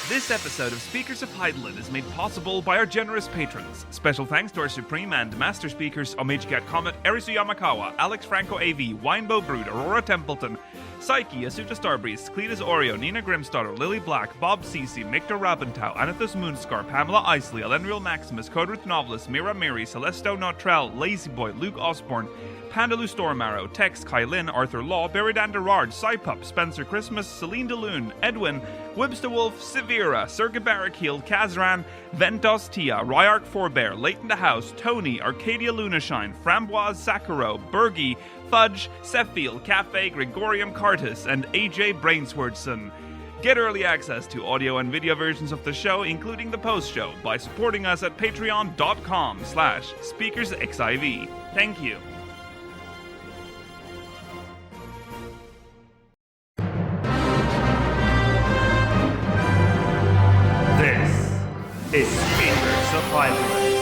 This episode of Speakers of Hydaelyn is made possible by our generous patrons. Special thanks to our Supreme and Master Speakers, Omechigat Comet, Erisu Yamakawa, Alex Franco AV, Winebow Brood, Aurora Templeton, Psyche, Asuta Starbreeze, Cletus Oreo, Nina Grimstarter, Lily Black, Bob Cece, Mictor Rabentau, Anathus Moonscar, Pamela Isley, Elendriel Maximus, Codruth Novelist, Mira Miri, Celesto Notrell, Lazy Boy, Luke Osborne, Pandalu Stormarrow, Tex, Kylin, Arthur Law, Beridan Derard, Cypup, Spencer Christmas, Celine DeLune, Edwin, Wibster Wolf, Severa, Serga Barrackhield, Kazran, Ventos Tia, Ryark Forbear, Leighton the House, Tony, Arcadia Lunashine, Framboise Sakuro, Bergie, Fudge, Seffield, Cafe, Gregorium Cartus, and AJ Brainswordson. Get early access to audio and video versions of the show, including the post-show, by supporting us at patreon.com/SpeakersXIV. Thank you. Is Speakers of Hydaelyn.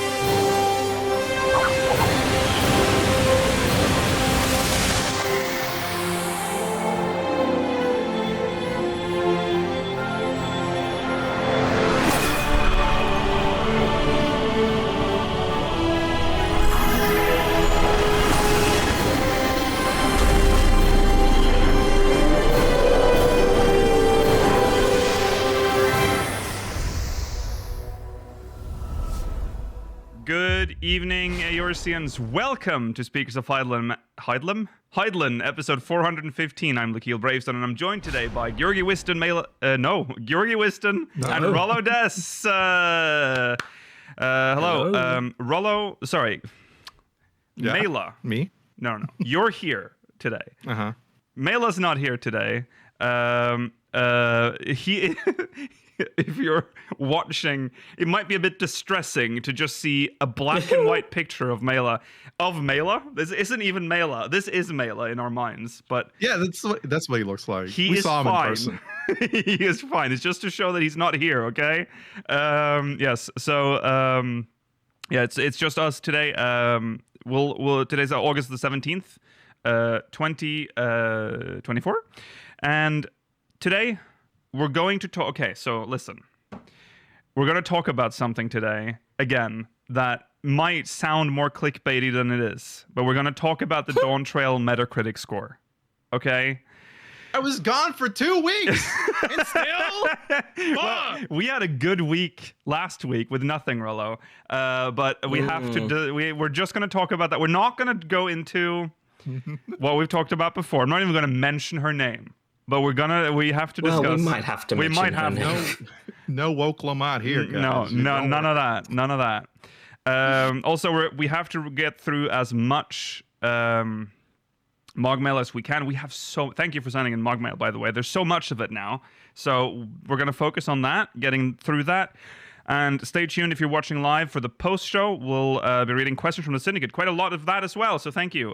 Good evening, Eorzeans. Welcome to Speakers of Hydaelyn, episode 415. I'm Lakeel Bravestone, and I'm joined today by Georgi Wiston, Georgi Wiston, and Rollo Des. Hello. Rollo, sorry. Yeah. Mela. Me? No. You're here today. Uh-huh. Mela's not here today. He... If you're watching, it might be a bit distressing to just see a black and white picture of Mela. This isn't even Mela. This is Mela in our minds, but yeah, that's what he looks like. We saw him fine. in person. He is fine. It's just to show that he's not here. Okay. Yes. So it's just us today. Today's August the 17th, 2024, and today. We're going to talk... Okay, so listen. We're going to talk about something today, again, that might sound more clickbaity than it is. But we're going to talk about the Dawntrail Metacritic score. Okay? I was gone for 2 weeks! And still... Well, we had a good week last week with nothing, Rollo. But we have to... We're just going to talk about that. We're not going to go into what we've talked about before. I'm not even going to mention her name. But we have to discuss. Well, we might have to. No woke Lamont here, guys. No, none of that. Also, we have to get through as much MogMail as we can. Thank you for sending in MogMail, by the way. There's so much of it now, so we're going to focus on that, getting through that. And stay tuned if you're watching live for the post-show. We'll be reading questions from the Syndicate. Quite a lot of that as well, so thank you.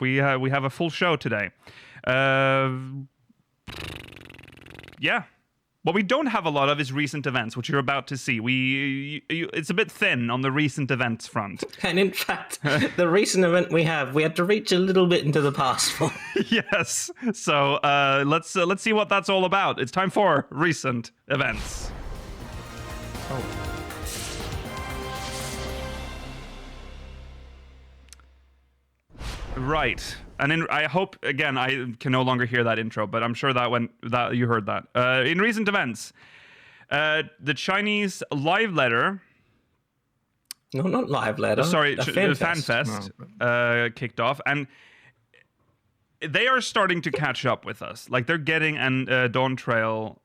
We have a full show today. Yeah. What we don't have a lot of is recent events, which you're about to see. It's a bit thin on the recent events front. And in fact, the recent event we had to reach a little bit into the past for. Yes. So let's see what that's all about. It's time for recent events. Oh. Right. And I hope, again, I can no longer hear that intro, but I'm sure that you heard that. In recent events, the Chinese live letter... No, not live letter. Sorry, FanFest kicked off, and they are starting to catch up with us. Like, they're getting Dawntrail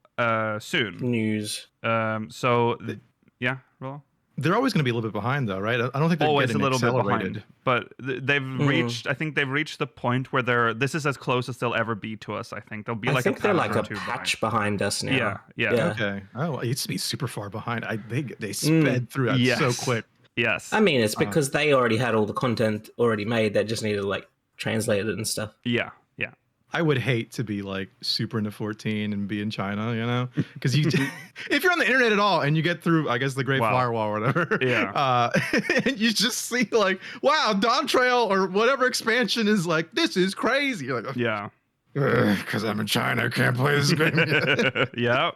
soon. News. Yeah, Rollo? They're always going to be a little bit behind, though, right? I don't think they're always getting a little accelerated. bit behind. But they've reached. I think they've reached the point where this is as close as they'll ever be to us. I think they'll be like. I think they're like a patch behind us now. Yeah. Okay. Oh, it used to be super far behind. They sped through that so quick. Yes. I mean, it's because they already had all the content already made. They just needed to like translate it and stuff. Yeah. I would hate to be like super into 14 and be in China, you know, because if you're on the internet at all and you get through, I guess, the Great Firewall or whatever, and you just see like, wow, Dawntrail or whatever expansion is like, this is crazy. You're like, yeah, because I'm in China, I can't play this game yet. Yeah.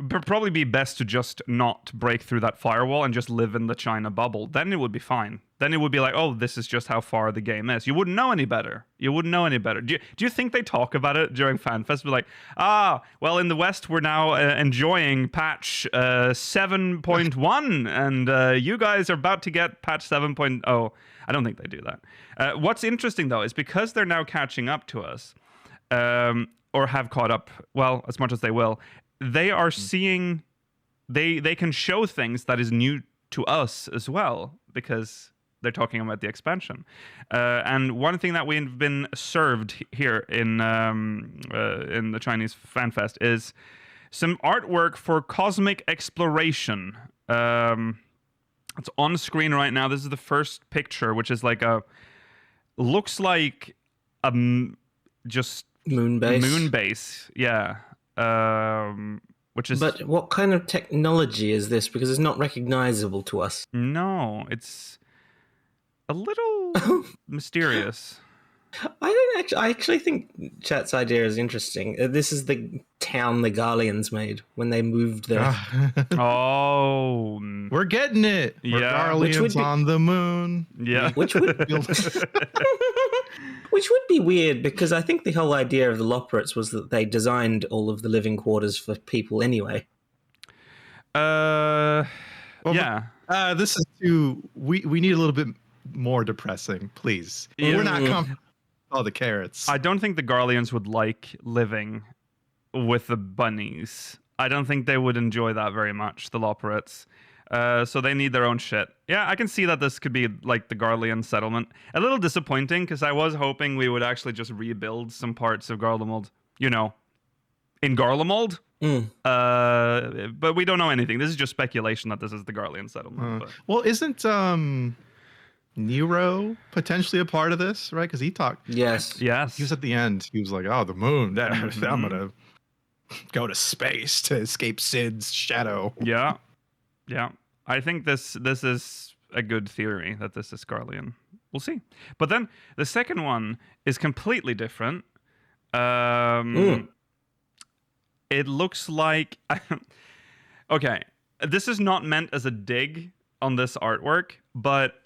probably be best to just not break through that firewall and just live in the China bubble. Then it would be fine. Then it would be like, oh, this is just how far the game is. You wouldn't know any better. You wouldn't know any better. Do you think they talk about it during FanFest? Be like, well, in the West, we're now enjoying patch 7.1, and you guys are about to get patch 7.0. I don't think they do that. What's interesting, though, is because they're now catching up to us, or have caught up, well, as much as they will, they are seeing, they can show things that is new to us as well, because they're talking about the expansion. And one thing that we've been served here in the Chinese FanFest is some artwork for cosmic exploration. It's on screen right now. This is the first picture, which is like looks like just moon base, yeah. Which is. But what kind of technology is this? Because it's not recognizable to us. No, it's a little mysterious. I actually think Chat's idea is interesting. This is the town the Garleans made when they moved there. Oh, we're getting it. We're Garleans on the moon. Yeah, which would be weird, because I think the whole idea of the Loporrits was that they designed all of the living quarters for people anyway. Yeah. This is too. We need a little bit more depressing, please. Yeah. We're not comfortable. Oh, the carrots. I don't think the Garleans would like living with the bunnies. I don't think they would enjoy that very much, the Loporrits. So they need their own shit. Yeah, I can see that this could be like the Garlean settlement. A little disappointing, because I was hoping we would actually just rebuild some parts of Garlemald, in Garlemald. But we don't know anything. This is just speculation that this is the Garlean settlement. Well, isn't Nero potentially a part of this, right? Because he talked. Yes. He was at the end. He was like, "Oh, the moon. I'm gonna go to space to escape Sid's shadow." Yeah. I think this is a good theory that this is Garlean. We'll see. But then the second one is completely different. It looks like. Okay, this is not meant as a dig on this artwork, but.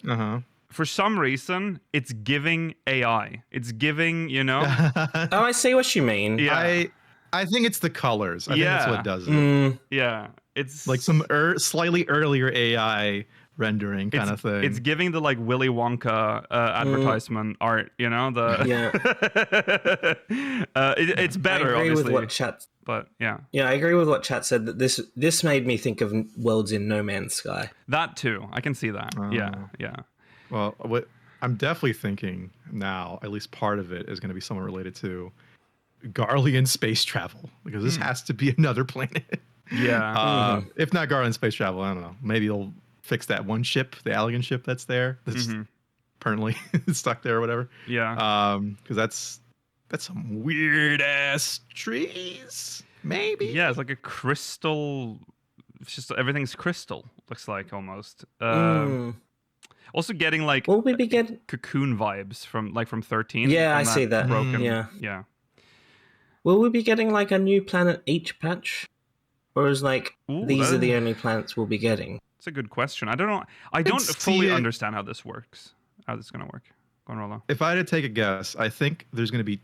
For some reason, it's giving AI. It's giving, Oh, I see what you mean. Yeah. I think it's the colors. I think that's what does it. Yeah. It's like some slightly earlier AI rendering kind of thing. It's giving the like Willy Wonka advertisement art, it's better, I agree obviously. With what Chat. But yeah. Yeah, I agree with what Chat said, that this made me think of Worlds in No Man's Sky. That too. I can see that. Yeah. Well, what I'm definitely thinking now, at least part of it is going to be somewhat related to Garlean space travel, because this has to be another planet. Yeah. If not Garlean space travel, I don't know. Maybe they'll fix that one ship, the Allegan ship that's there, that's permanently stuck there or whatever. Yeah. Because that's some weird ass trees. Maybe. Yeah, it's like a crystal. It's just everything's crystal. Looks like almost. Also getting like will we be getting cocoon vibes from 13. Yeah, I see that. Broken. Yeah. Will we be getting like a new planet each patch? Or is these are the only planets we'll be getting? It's a good question. I don't know. I don't fully understand how this works. How this is going to work. Go on, Rollo. If I had to take a guess, I think there's going to be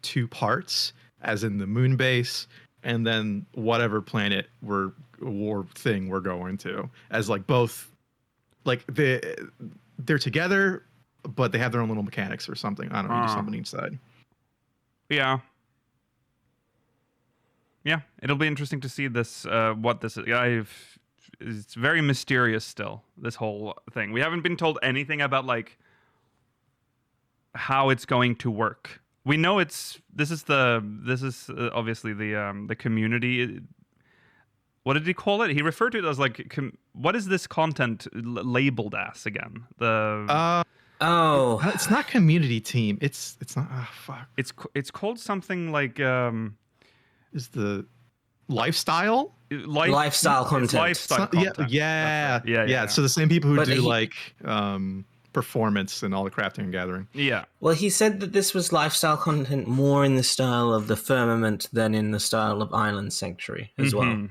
2 parts, as in the moon base, and then whatever planet we're going to, as like both. Like they're together, but they have their own little mechanics or something. I don't know, just something each side. Yeah, it'll be interesting to see this. What this is. It's very mysterious still. This whole thing. We haven't been told anything about like how it's going to work. We know this is obviously the community. What did he call it? He referred to it as like, what is this content labeled as again? It's not community team. It's not. Oh, fuck. It's called something like. Is the lifestyle? Lifestyle content. Lifestyle content. Yeah. So the same people who do performance and all the crafting and gathering. Yeah. Well, he said that this was lifestyle content more in the style of the Firmament than in the style of Island Sanctuary as well.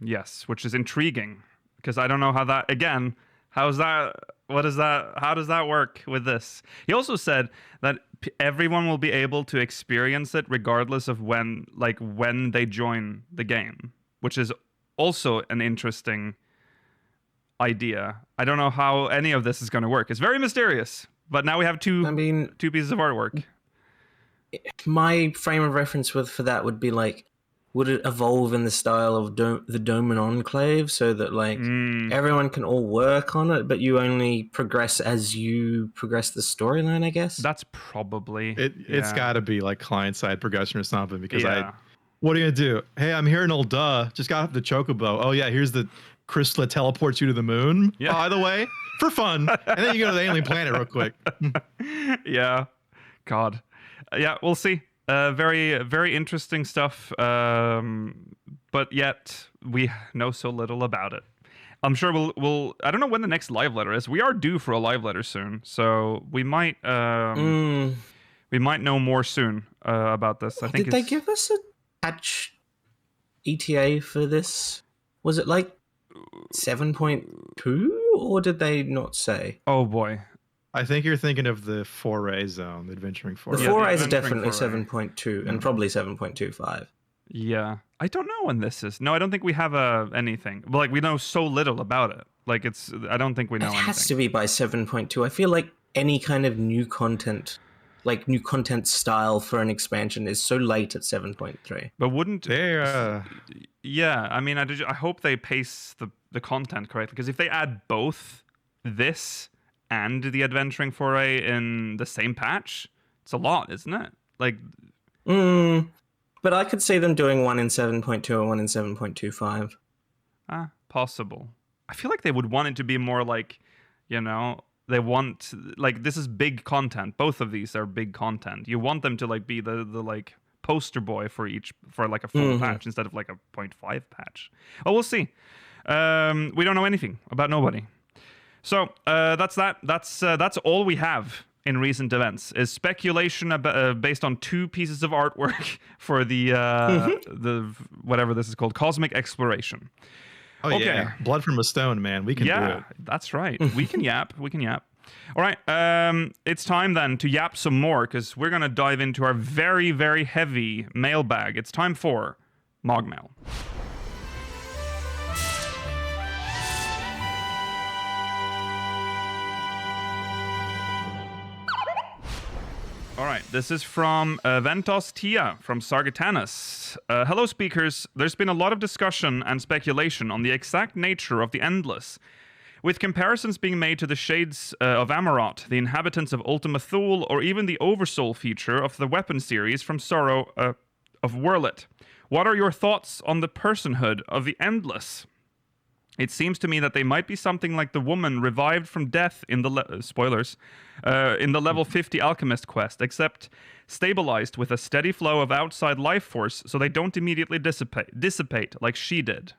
Yes, which is intriguing because I don't know how that again. How's that? What is that? How does that work with this? He also said that everyone will be able to experience it regardless of when they join the game, which is also an interesting idea. I don't know how any of this is going to work. It's very mysterious. But now we have two pieces of artwork. My frame of reference for that would be like, would it evolve in the style of the Dome and Enclave, so that like everyone can all work on it, but you only progress as you progress the storyline, I guess? That's probably it's got to be like client-side progression or something, because what are you going to do? Hey, I'm here in old just got off the Chocobo. Oh yeah, here's the crystal that teleports you to the moon, by the way, for fun. And then you go to the alien planet real quick. Yeah. God. Yeah, we'll see. Very, very interesting stuff. But yet we know so little about it. I'm sure we'll I don't know when the next live letter is. We are due for a live letter soon, so we might know more soon about this. I think did they give us a patch ETA for this? Was it like 7.2, or did they not say? Oh boy, I think you're thinking of the foray zone, the adventuring foray. The forays are definitely 7.2 and probably 7.25. Yeah, I don't know when this is. No, I don't think we have anything. Like, we know so little about it. Like, I don't think we know anything. It has to be by 7.2. I feel like any kind of new content, like new content style for an expansion, is so late at 7.3. But wouldn't they? Yeah, I mean, I hope they pace the content correctly, because if they add both this and the adventuring foray in the same patch, it's a lot, isn't it? Like, but I could see them doing one in 7.2 and one in 7.25. Possible. I feel like they would want it to be more like, they want, like, this is big content. Both of these are big content. You want them to like be the like poster boy for like a full patch instead of like a 0.5 patch. Oh, we'll see. We don't know anything about nobody. So that's that. That's all we have in recent events, is speculation based on two pieces of artwork for the whatever this is called, Cosmic Exploration. Oh okay. Yeah, blood from a stone, man. We can do it. That's right. We can yap. We can yap. All right. It's time then to yap some more, because we're gonna dive into our very, very heavy mailbag. It's time for MogMail. All right, this is from Ventos Tia from Sargatanas. Hello, speakers. There's been a lot of discussion and speculation on the exact nature of the Endless, with comparisons being made to the Shades of Amarot, the inhabitants of Ultima Thule, or even the Oversoul feature of the weapon series from Sorrow of Wyrlet. What are your thoughts on the personhood of the Endless? It seems to me that they might be something like the woman revived from death in the spoilers in the level 50 alchemist quest, except stabilized with a steady flow of outside life force, so they don't immediately dissipate like she did.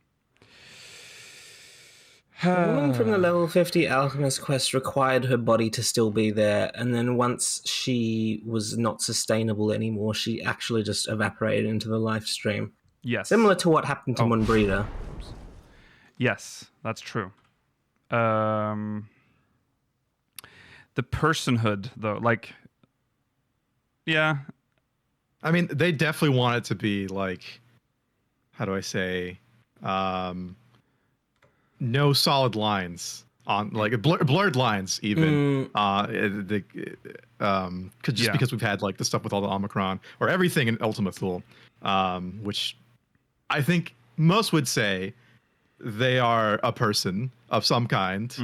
The woman from the level 50 alchemist quest required her body to still be there, and then once she was not sustainable anymore, she actually just evaporated into the life stream. Yes. Similar to what happened to Munbrida. Yes, that's true. The personhood, though, like, yeah. I mean, they definitely want it to be like, how do I say, no solid lines on, like blurred lines even. Because we've had like the stuff with all the Omicron or everything in Ultima Thule, which I think most would say they are a person of some kind.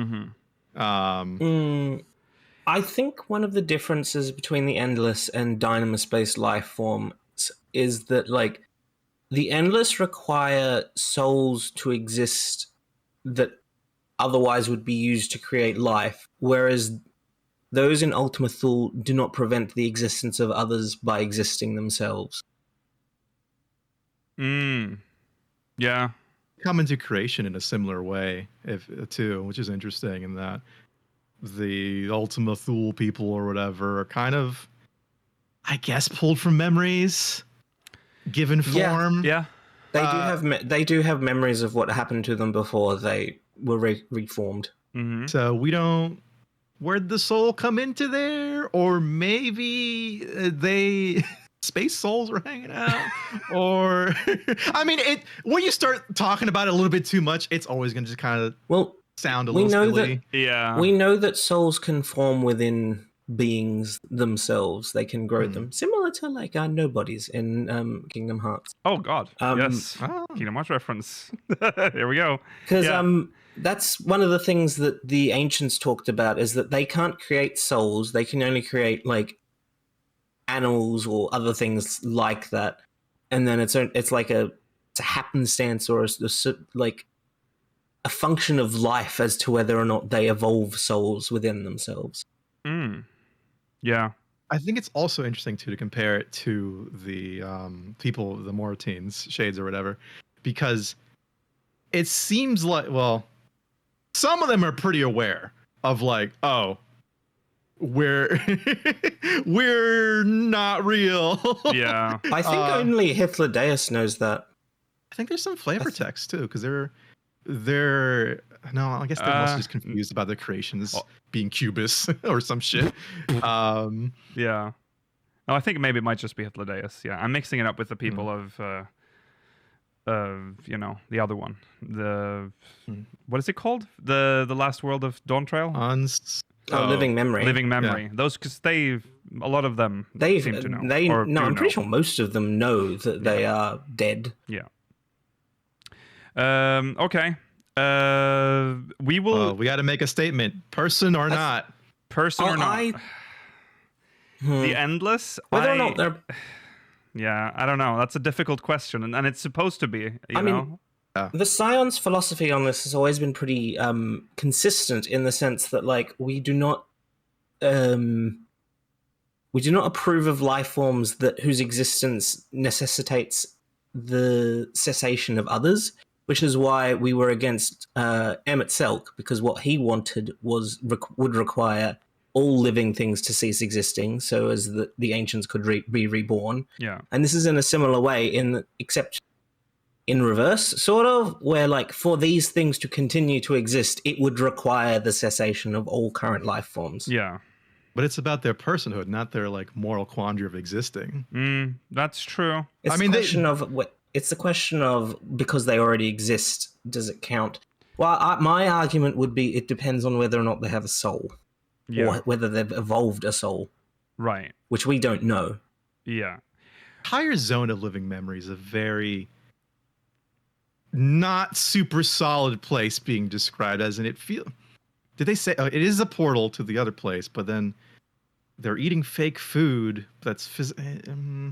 I think one of the differences between the Endless and Dynamis-based life forms is that, like, the Endless require souls to exist that otherwise would be used to create life, whereas those in Ultima Thule do not prevent the existence of others by existing themselves. Yeah. Come into creation in a similar way, too, which is interesting in that the Ultima Thule people or whatever are kind of, I guess, pulled from memories, given form. Yeah. They do have memories of what happened to them before they were reformed. Mm-hmm. So we don't. Where'd the soul come into there? Or maybe they space souls were hanging out? Or I mean, when you start talking about it a little bit too much, it's always going to just kind of sound a little silly. We know that souls can form within beings themselves. They can grow them, similar to like our nobodies in Kingdom Hearts. Oh God, yes, Kingdom Hearts reference. There we go. Because that's one of the things that the ancients talked about, is that they can't create souls. They can only create like animals or other things like that, and then it's like it's a happenstance or like a function of life as to whether or not they evolve souls within themselves. Yeah. I think it's also interesting too to compare it to the people, the Moratines, Shades or whatever, because it seems like, well, some of them are pretty aware of like, oh, we're not real. Yeah. I think only Hitler Deus knows that. I think there's some flavor text too, because they're no, I guess they're mostly just confused about their creations being Cubis or some shit. Yeah. No, I think maybe it might just be Hitler Deus. Yeah, I'm mixing it up with the people of you know, the other one. What is it called? The last world of Dawntrail? Living Memory. Living Memory. Yeah. Those, because a lot of them seem to know. I'm pretty sure most of them know that they are dead. Yeah. Okay. We will. We got to make a statement. Person or not. Person or not. The Endless. Whether or not they're. Yeah, I don't know. That's a difficult question, and it's supposed to be. You know. The Scion's philosophy on this has always been pretty consistent in the sense that, like, we do not approve of life forms whose existence necessitates the cessation of others, which is why we were against Emmett Selk, because what he wanted would require all living things to cease existing, so as the ancients could be reborn. Yeah, and this is in a similar way, except in reverse, sort of, where like for these things to continue to exist, it would require the cessation of all current life forms. Yeah. But it's about their personhood, not their like moral quandary of existing. That's true. It's the question of because they already exist, does it count? Well, my argument would be it depends on whether or not they have a soul, or whether they've evolved a soul, right? Which we don't know. Yeah. Higher zone of living memory is a very not super solid place being described as, and did they say it is a portal to the other place, but then they're eating fake food that's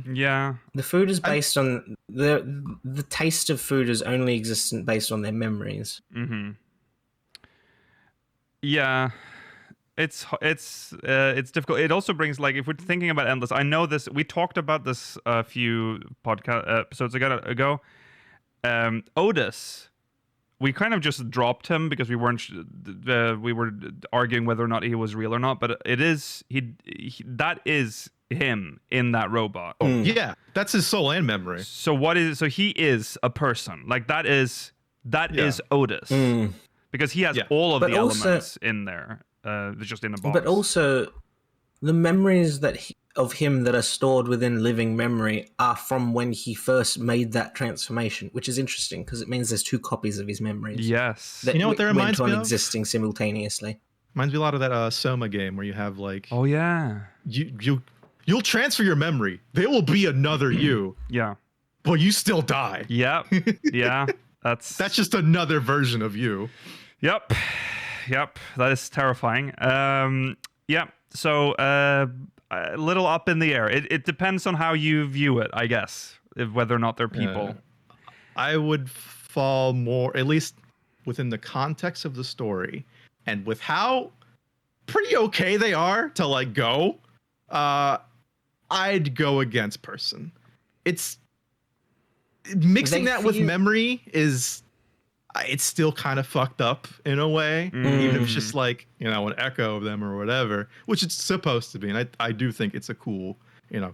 yeah, the food is based on the taste of food is only existent based on their memories. Yeah, it's difficult. It also brings, like, if we're thinking about Endless, I know this, we talked about this a few podcast episodes ago. Otis, we kind of just dropped him because we weren't we were arguing whether or not he was real or not, but it is that is him in that robot. Yeah, that's his soul and memory. So he is a person, like that is Otis, because he has all of the elements in there, just in a box. But also the memories of him that are stored within living memory are from when he first made that transformation, which is interesting because it means there's two copies of his memories. Yes. That what that reminds me of? Existing simultaneously. Reminds me a lot of that Soma game where you have like... Oh, yeah. You'll transfer your memory. There will be another you. Yeah. But you still die. Yep. Yeah. That's just another version of you. Yep. That is terrifying. Yeah. So... a little up in the air. It depends on how you view it, I guess, whether or not they're people. I would fall more, at least within the context of the story, and with how pretty okay they are to like go. I'd go against person. It's mixing that with memory is. It's still kind of fucked up in a way, even if it's just like, an echo of them or whatever, which it's supposed to be. And I do think it's a cool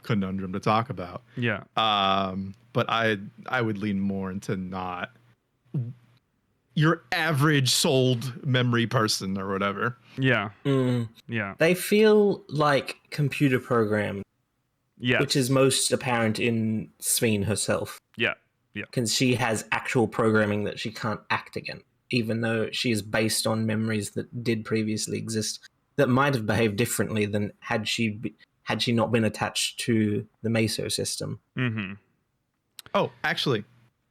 conundrum to talk about. Yeah. But I would lean more into not your average souled memory person or whatever. Yeah. Yeah. They feel like computer programs. Yes. Which is most apparent in Sveen herself. Yeah. Yeah. Because she has actual programming that she can't act again, even though she is based on memories that did previously exist that might have behaved differently than had she not been attached to the Meso system. Mm-hmm. Oh, actually,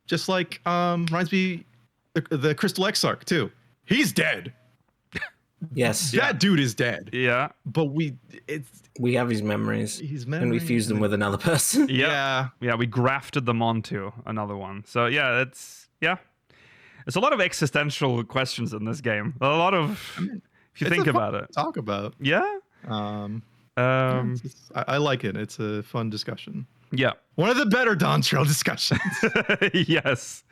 just like reminds me the Crystal Exarch too. He's dead. Yes. That dude is dead. Yeah. But we have his memories. And we fused them with another person. Yeah. Yeah, we grafted them onto another one. So yeah, it's a lot of existential questions in this game. A lot of if you think about it. Talk about. Yeah. I like it. It's a fun discussion. Yeah. One of the better Dawntrail discussions. Yes.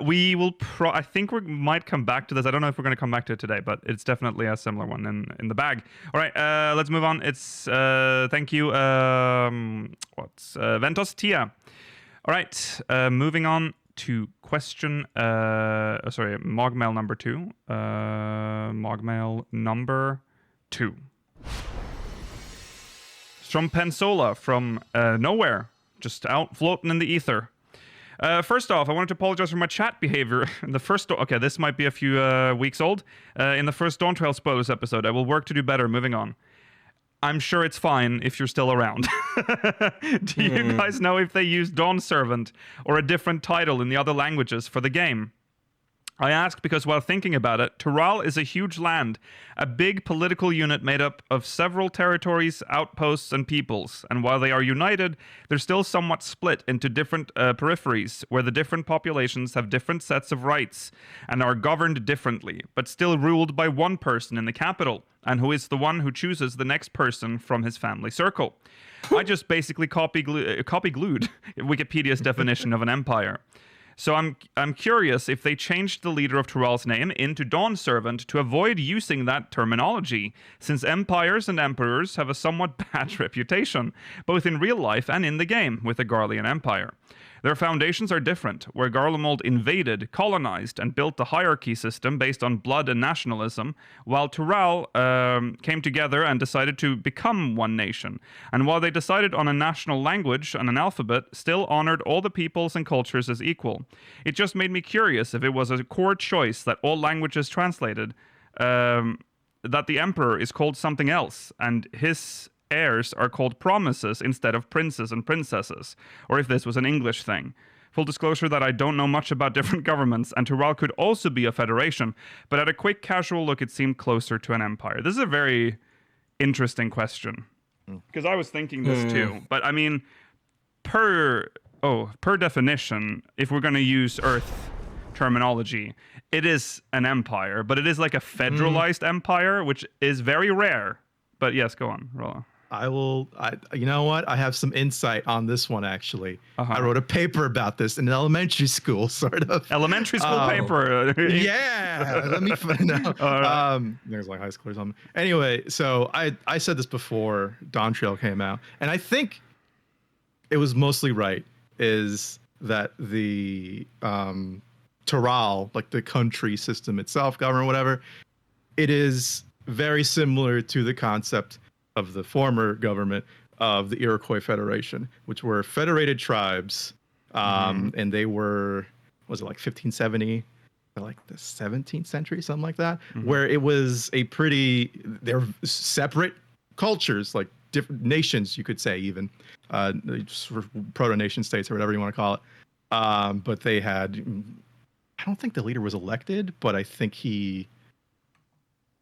We will I think we might come back to this. I don't know if we're going to come back to it today, but it's definitely a similar one in the bag. All right, let's move on. It's thank you. Ventos Tia. All right, moving on to question MogMail number 2. MogMail number 2. From Pensola, from nowhere, just out floating in the ether. First off, I wanted to apologize for my chat behavior. In the first, this might be a few weeks old. In the first Dawntrail spoilers episode, I will work to do better. Moving on. I'm sure it's fine if you're still around. Do you guys know if they use Dawn Servant or a different title in the other languages for the game? I ask because while thinking about it, Tural is a huge land, a big political unit made up of several territories, outposts, and peoples. And while they are united, they're still somewhat split into different peripheries, where the different populations have different sets of rights and are governed differently, but still ruled by one person in the capital, and who is the one who chooses the next person from his family circle. I just basically copy glued Wikipedia's definition of an empire. So I'm curious if they changed the leader of Tural's name into Dawn Servant to avoid using that terminology, since empires and emperors have a somewhat bad reputation, both in real life and in the game, with the Garlean Empire. Their foundations are different, where Garlemald invaded, colonized, and built the hierarchy system based on blood and nationalism, while Tural came together and decided to become one nation. And while they decided on a national language and an alphabet, still honored all the peoples and cultures as equal. It just made me curious if it was a core choice that all languages translated, that the emperor is called something else, and his heirs are called promises instead of princes and princesses, or if this was an English thing. Full disclosure that I don't know much about different governments, and Tural could also be a federation, but at a quick casual look it seemed closer to an empire. This is a very interesting question, because I was thinking this too, but I mean, per definition, if we're going to use Earth terminology, it is an empire, but it is like a federalized empire, which is very rare. But yes, go on, Rolla. You know what? I have some insight on this one, actually. I wrote a paper about this in elementary school, sort of. Elementary school paper. Yeah. Let me find out. Right. There's like high school or something. Anyway, so I said this before Dawntrail came out, and I think it was mostly right, is that the Tural, like the country system itself, government, whatever, it is very similar to the concept of the former government of the Iroquois Federation, which were federated tribes, and they were, was it like 1570, or like the 17th century, something like that, where it was they're separate cultures, like different nations, you could say, even proto-nation states or whatever you want to call it. But they had, I don't think the leader was elected, but I think I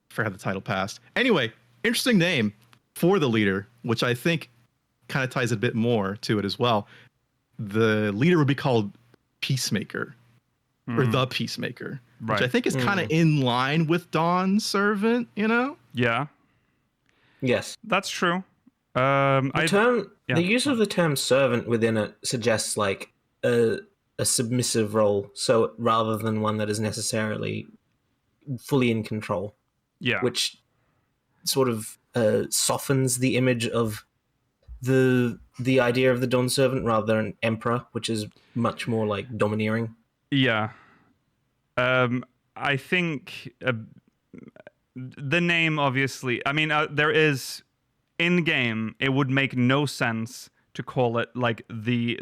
forgot the title passed. Anyway, interesting name for the leader, which I think kind of ties a bit more to it as well. The leader would be called Peacemaker, or the Peacemaker, which I think is kind of in line with Dawn Servant, you know? Yeah. Yes. That's true. The use of the term servant within it suggests like a submissive role, so rather than one that is necessarily fully in control. Yeah. Which sort of softens the image of the idea of the Dawn Servant rather than Emperor, which is much more like domineering. Yeah. I think the name, obviously, I mean, there is, in-game, it would make no sense to call it like the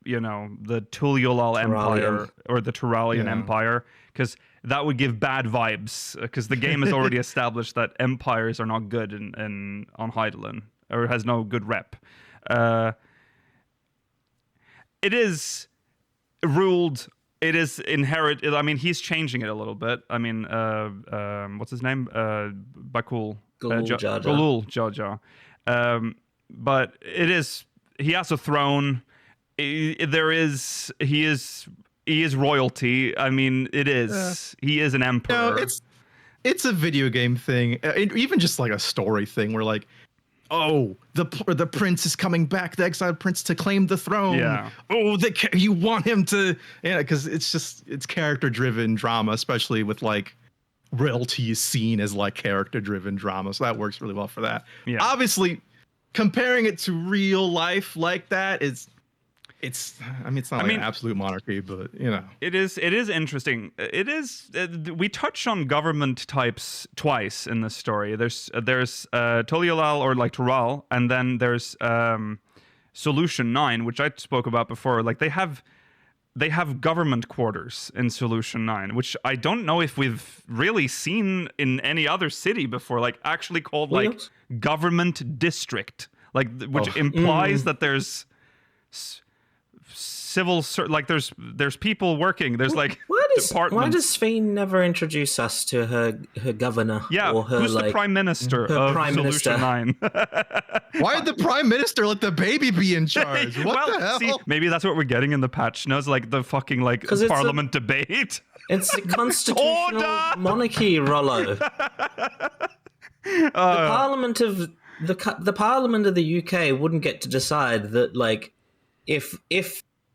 Tural Empire or the Turalian Empire, because that would give bad vibes, because the game has already established that empires are not good on Hydaelyn, or has no good rep. It is ruled. It is inherited. I mean, he's changing it a little bit. I mean, what's his name? Bakul. Galul Jar. But it is. He has a throne. He is royalty. I mean, it is. He is an emperor. No, it's a video game thing. Even just like a story thing where like, oh, the prince is coming back, the exiled prince, to claim the throne. Yeah. Oh, you want him to, because it's character driven drama, especially with like royalty is seen as like character driven drama, so that works really well for that. Yeah. Obviously, comparing it to real life like that is. It's not an absolute monarchy, but it is interesting. It is. We touch on government types twice in this story. There's Toliolal, or like Tural, and then there's Solution 9, which I spoke about before. Like they have government quarters in Solution 9, which I don't know if we've really seen in any other city before. Like actually called like government district, like which implies that there's civil, like there's people working. There's like departments. Why does Svein never introduce us to her governor? Yeah, or her, who's the prime minister of Solution 9? Why did the prime minister let the baby be in charge? What the hell? See, maybe that's what we're getting in the patch. No, it's like the fucking like parliament debate. It's a constitutional monarchy, Rollo. The parliament of the parliament of the UK wouldn't get to decide that, like, if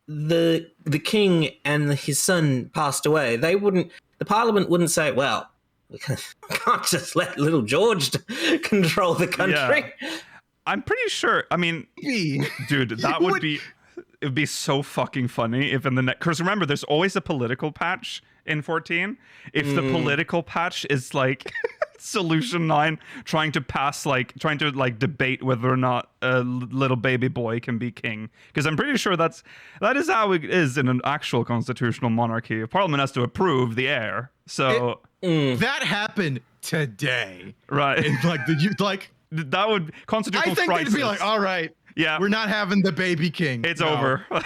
the king and his son passed away, the parliament wouldn't say, well, we can't just let little George control the country. Yeah. I'm pretty sure. I mean, dude, that would be. It would be so fucking funny if in the next. Because remember, there's always a political patch in 14. If the political patch is like Solution 9 trying to debate whether or not a little baby boy can be king. Because I'm pretty sure that is how it is in an actual constitutional monarchy. Parliament has to approve the heir. So that happened today, right? That would constitutional. I think crisis. they'd be like, all right. Yeah, we're not having the baby king. It's over. Are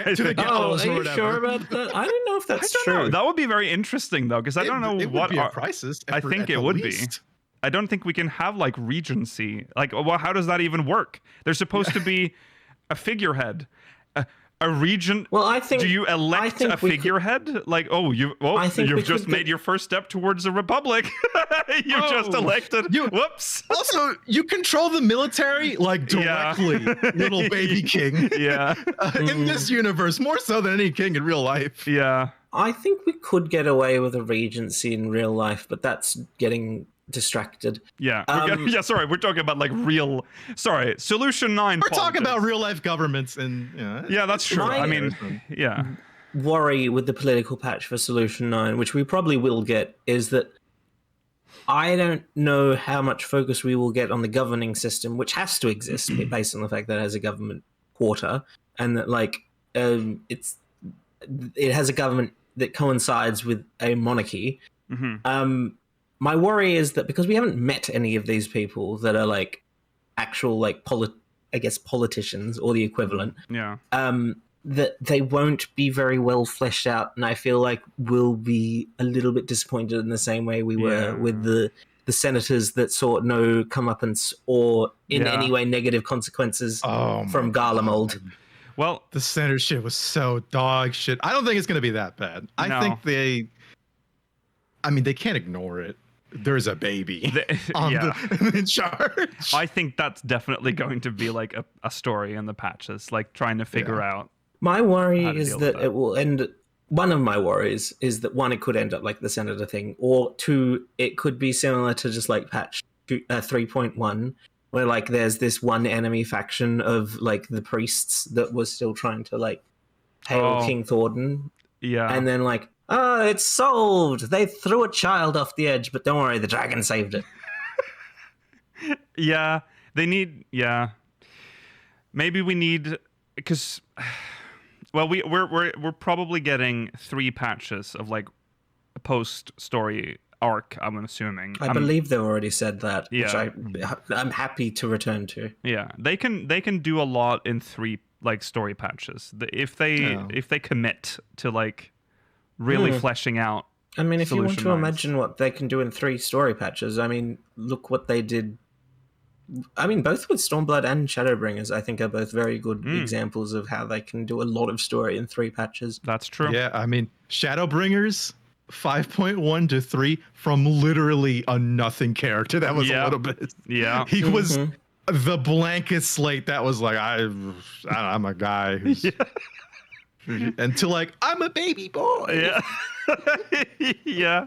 you sure about that? I don't know if that's true. Know. That would be very interesting, though, because I don't know what our crisis. I think it would be. I don't think we can have like regency. Like, well, how does that even work? There's supposed to be a figurehead. A regent. Well, I think. Do you elect a figurehead? Like, you've just made your first step towards a republic. You just elected. Whoops. Also, you control the military like directly, little baby king. Yeah. In this universe, more so than any king in real life. Yeah. I think we could get away with a regency in real life, but that's getting distracted. Yeah. Sorry, we're talking about like real. Sorry, Solution 9. We're talking about real life governments, and yeah, that's true. I mean, yeah. Worry with the political patch for Solution 9, which we probably will get, is that I don't know how much focus we will get on the governing system, which has to exist based on the fact that it has a government quarter, and that like it has a government that coincides with a monarchy. Mm-hmm. My worry is that because we haven't met any of these people that are like actual like politicians or the equivalent, that they won't be very well fleshed out, and I feel like we'll be a little bit disappointed in the same way we were with the senators that sought no comeuppance or in any way negative consequences from Garlemald. Well, the senator shit was so dog shit. I don't think it's going to be that bad. I think they can't ignore it. There's a baby in charge. I think that's definitely going to be like a story in the patches, like trying to figure out. My worry is that it will end. One of my worries is that one, it could end up like the senator thing, or two, it could be similar to just like patch 3.1, where like there's this one enemy faction of like the priests that was still trying to like hail King Thordan. Yeah. And then like, oh, it's solved. They threw a child off the edge, but don't worry, the dragon saved it. Yeah, they need. Yeah, maybe we need, because, well, we're probably getting 3 patches of like a post-story arc. I'm assuming. I believe they've already said that, Yeah. which I'm happy to return to. Yeah, they can do a lot in 3 like story patches if they commit to like really fleshing out. I mean, if you want to solution lines. imagine what they can do in 3 story patches, I mean, look what they did. I mean, both with Stormblood and Shadowbringers, I think, are both very good examples of how they can do a lot of story in 3 patches. That's true. Yeah, I mean, Shadowbringers 5.1 to 3 from literally a nothing character. That was a little bit. Yeah. He was the blankest slate. That was like, I'm a guy who's. Until like, I'm a baby boy. Yeah. Yeah.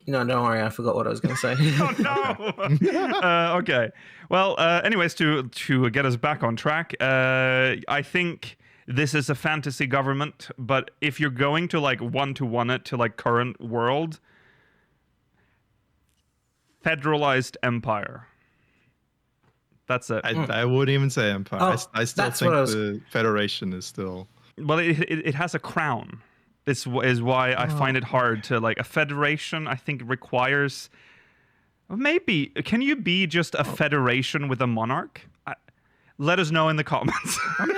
No, don't worry. I forgot what I was going to say. Oh no. Okay. Well, anyways, to get us back on track, I think this is a fantasy government, but if you're going to like one-to-one it to like current world, federalized empire. That's it. I wouldn't even say empire. Oh, I still think the Federation is still. Well, it has a crown. This is why I find it hard to like a federation. I think requires. Maybe can you be just a federation with a monarch? Let us know in the comments. I mean,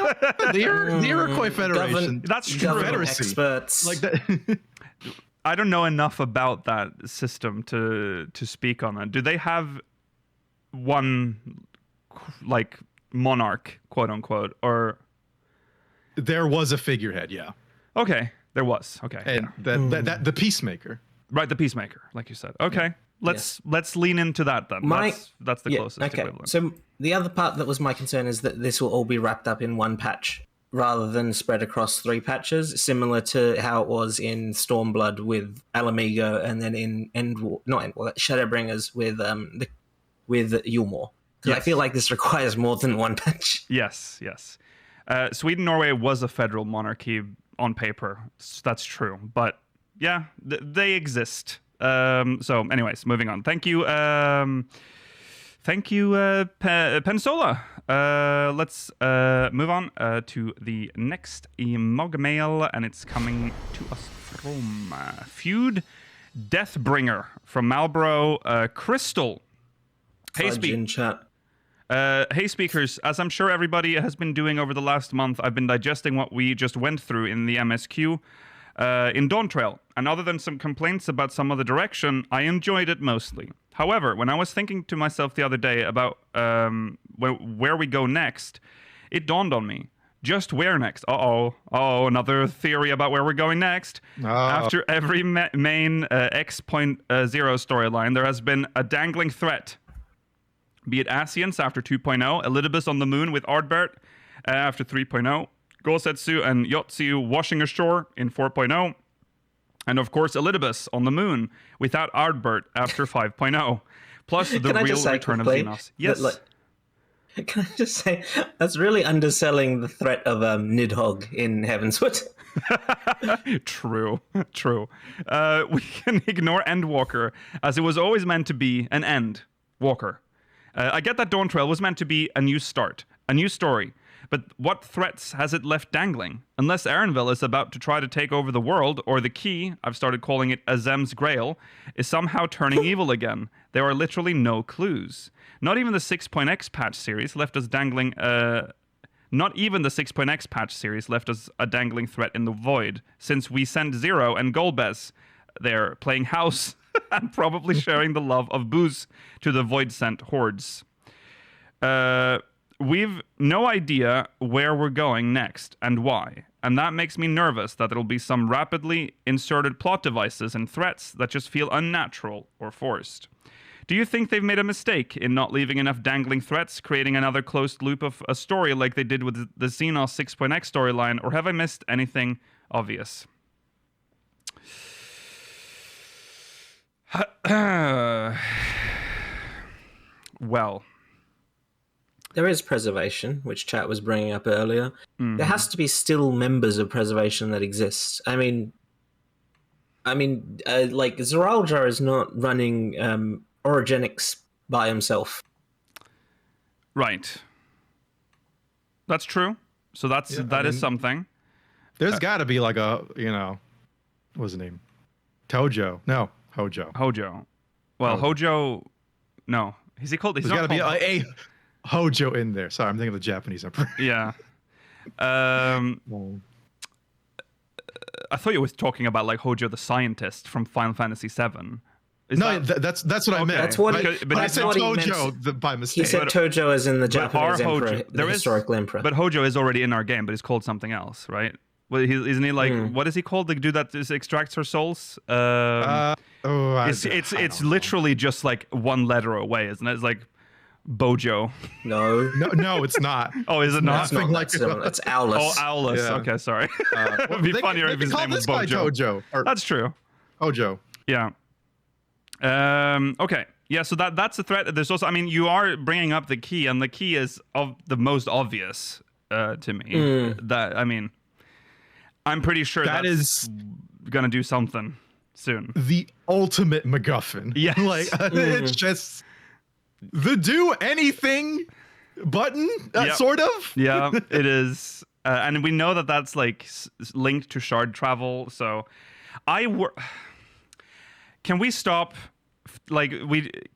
the Iroquois Federation. That's true. Experts Like that. I don't know enough about that system to speak on that. Do they have one like monarch, quote unquote, or? There was a figurehead, yeah. Okay, there was. Okay, and that the peacemaker. Right, the peacemaker, like you said. Okay, let's lean into that then. That's the closest equivalent. So the other part that was my concern is that this will all be wrapped up in one patch rather than spread across 3 patches, similar to how it was in Stormblood with Alamigo, and then in Shadowbringers with Yulmore. Because I feel like this requires more than 1 patch. Yes. Sweden, Norway was a federal monarchy on paper. That's true, but yeah, they exist. So, anyways, moving on. Thank you, Pensola. Let's move on to the next MogMail, and it's coming to us from Feud Deathbringer from Marlborough Crystal. Hey, hey, speakers. As I'm sure everybody has been doing over the last month, I've been digesting what we just went through in the MSQ in Dawntrail. And other than some complaints about some of the direction, I enjoyed it mostly. However, when I was thinking to myself the other day about where we go next, it dawned on me. Just where next? Another theory about where we're going next. After every main X.0 storyline, there has been a dangling threat. Be it Asians after 2.0, Elidibus on the moon with Ardbert after 3.0, Gosetsu and Yotsu washing ashore in 4.0, and of course Elidibus on the moon without Ardbert after 5.0, plus the real return of Xenos. Yes. Can I just say, that's really underselling the threat of Nidhogg in Heavensward. True. We can ignore Endwalker, as it was always meant to be an End Walker. I get that Dawntrail was meant to be a new start, a new story, but what threats has it left dangling? Unless Erenville is about to try to take over the world, or the key, I've started calling it Azem's Grail, is somehow turning evil again. There are literally no clues. Not even the 6.x patch series left us dangling. Not even the 6.x patch series left us a dangling threat in the void, since we sent Zero and Golbez there playing house and probably sharing the love of booze to the void sent hordes. We've no idea where we're going next and why, and that makes me nervous that there'll be some rapidly inserted plot devices and threats that just feel unnatural or forced. Do you think they've made a mistake in not leaving enough dangling threats, creating another closed loop of a story like they did with the Xenos 6.x storyline, or have I missed anything obvious? Well, there is preservation, which chat was bringing up earlier. There has to be still members of preservation that exist. I mean, like Zeraljar is not running Orogenics by himself. Right. That's true. So that is something. There's got to be like a, what's his name? Tojo. No, Hojo. Hojo. Well, Hojo. No, is he called? There's got to be a Hojo in there. Sorry, I'm thinking of the Japanese emperor. Yeah. I thought you were talking about like Hojo the scientist from Final Fantasy VII. That's what I meant. That's what but I said Tojo by mistake. He said Tojo as in the Japanese emperor, the historical emperor. But Hojo is already in our game, but he's called something else, right? Well, isn't he like what is he called? The dude that extracts her souls? It's literally just like one letter away, isn't it? It's like Bojo. No, it's not. Oh, is it not? It's not like similar. It's Owlus. Oh, Owlus. Yeah. Okay, sorry. It'd be funnier if his name was Bojo. Tojo. That's true. Hojo. Yeah. Okay. Yeah. So that's the threat. There's also, I mean, you are bringing up the key, and the key is of the most obvious to me. That I mean, I'm pretty sure that is gonna do something soon. The ultimate MacGuffin. Yes. Like it's just the do anything button, sort of. Yeah, it is, and we know that that's like linked to shard travel. So, can we stop? Like,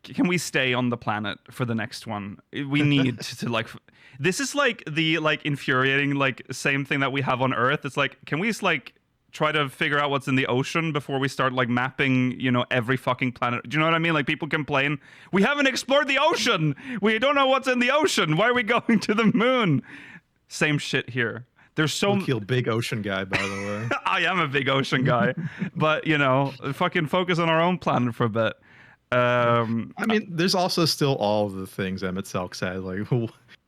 can we stay on the planet for the next one? We need to like. This is like the infuriating same thing that we have on Earth. It's like, can we just try to figure out what's in the ocean before we start mapping every fucking planet? Do you know what I mean? Like, people complain, we haven't explored the ocean. We don't know what's in the ocean. Why are we going to the moon? Same shit here. There's so big ocean guy, by the way. I am a big ocean guy, but fucking focus on our own planet for a bit. I mean, there's also still all of the things Emmett Selk said, like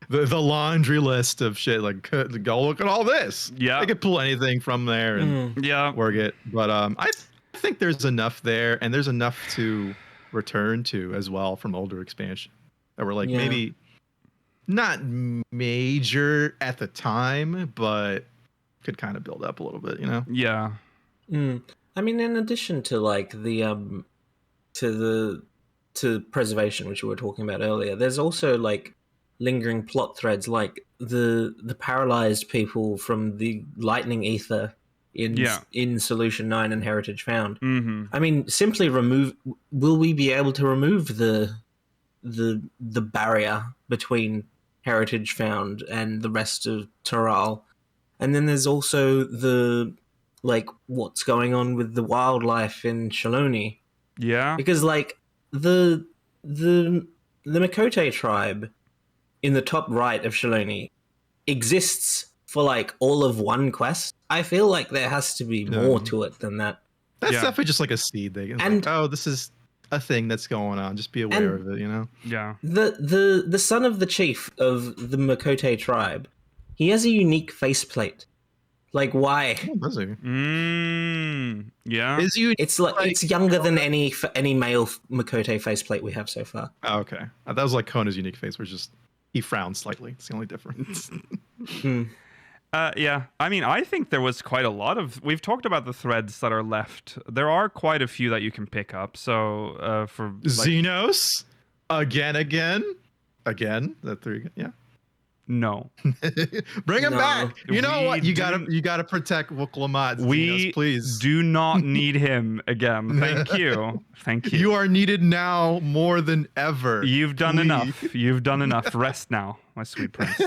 the laundry list of shit. Like, go look at all this. Yeah, I could pull anything from there and work it. But I think there's enough there, and there's enough to return to as well from older expansion that were maybe not major at the time, but could kind of build up a little bit, Yeah. I mean, in addition to the to preservation, which we were talking about earlier, there's also lingering plot threads, like the paralyzed people from the lightning ether in Solution 9 and Heritage Found. I mean, simply will we be able to remove the barrier between Heritage Found and the rest of Tural? And then there's also the what's going on with the wildlife in Shaloni. Yeah, because the Makote tribe in the top right of Shaloni exists for all of one quest. I feel like there has to be more to it than that. That's definitely just a seed thing. And this is a thing that's going on. Just be aware of it, Yeah. The son of the chief of the Makote tribe, he has a unique faceplate. Why? Oh, does he? Yeah. It's younger than any male Makote faceplate we have so far. Oh, okay. That was Kona's unique face, where just he frowns slightly. It's the only difference. Yeah. I mean, I think there was quite a lot of. We've talked about the threads that are left. There are quite a few that you can pick up. So for Xenos, again. That three. Yeah. No. Bring him back. You know what? You gotta protect Wuklamat. We please do not need him again. Thank you. Thank you. You are needed now more than ever. You've done enough. You've done enough. Rest now, my sweet prince.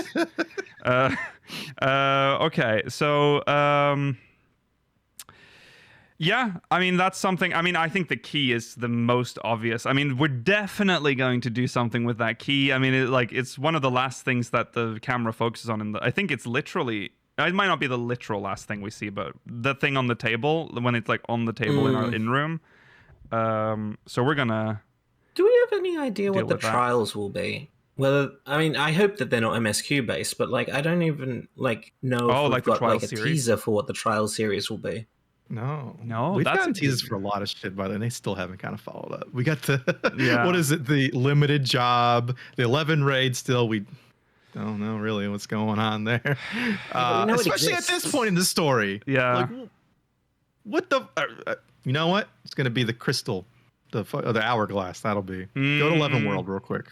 Okay. So yeah, I mean, that's something. I mean, I think the key is the most obvious. I mean, we're definitely going to do something with that key. I mean, it's one of the last things that the camera focuses on. I think it's literally, it might not be the literal last thing we see, but the thing on the table, when it's on the table in our in-room. So we're gonna. Do we have any idea what the trials will be? Well, I mean, I hope that they're not MSQ based, but I don't even know if we've got a teaser for what the trial series will be. No, We've that's gotten a teasers teaser. for a lot of shit, by the way, and they still haven't kind of followed up. We got the Yeah. what is it? The limited job, the 11 raid. Still, we don't know really what's going on there. but we know it Especially at exists. this point in the story. Yeah. Like, what the? You know what? It's gonna be the crystal, the hourglass. That'll be. Go to 11 World real quick.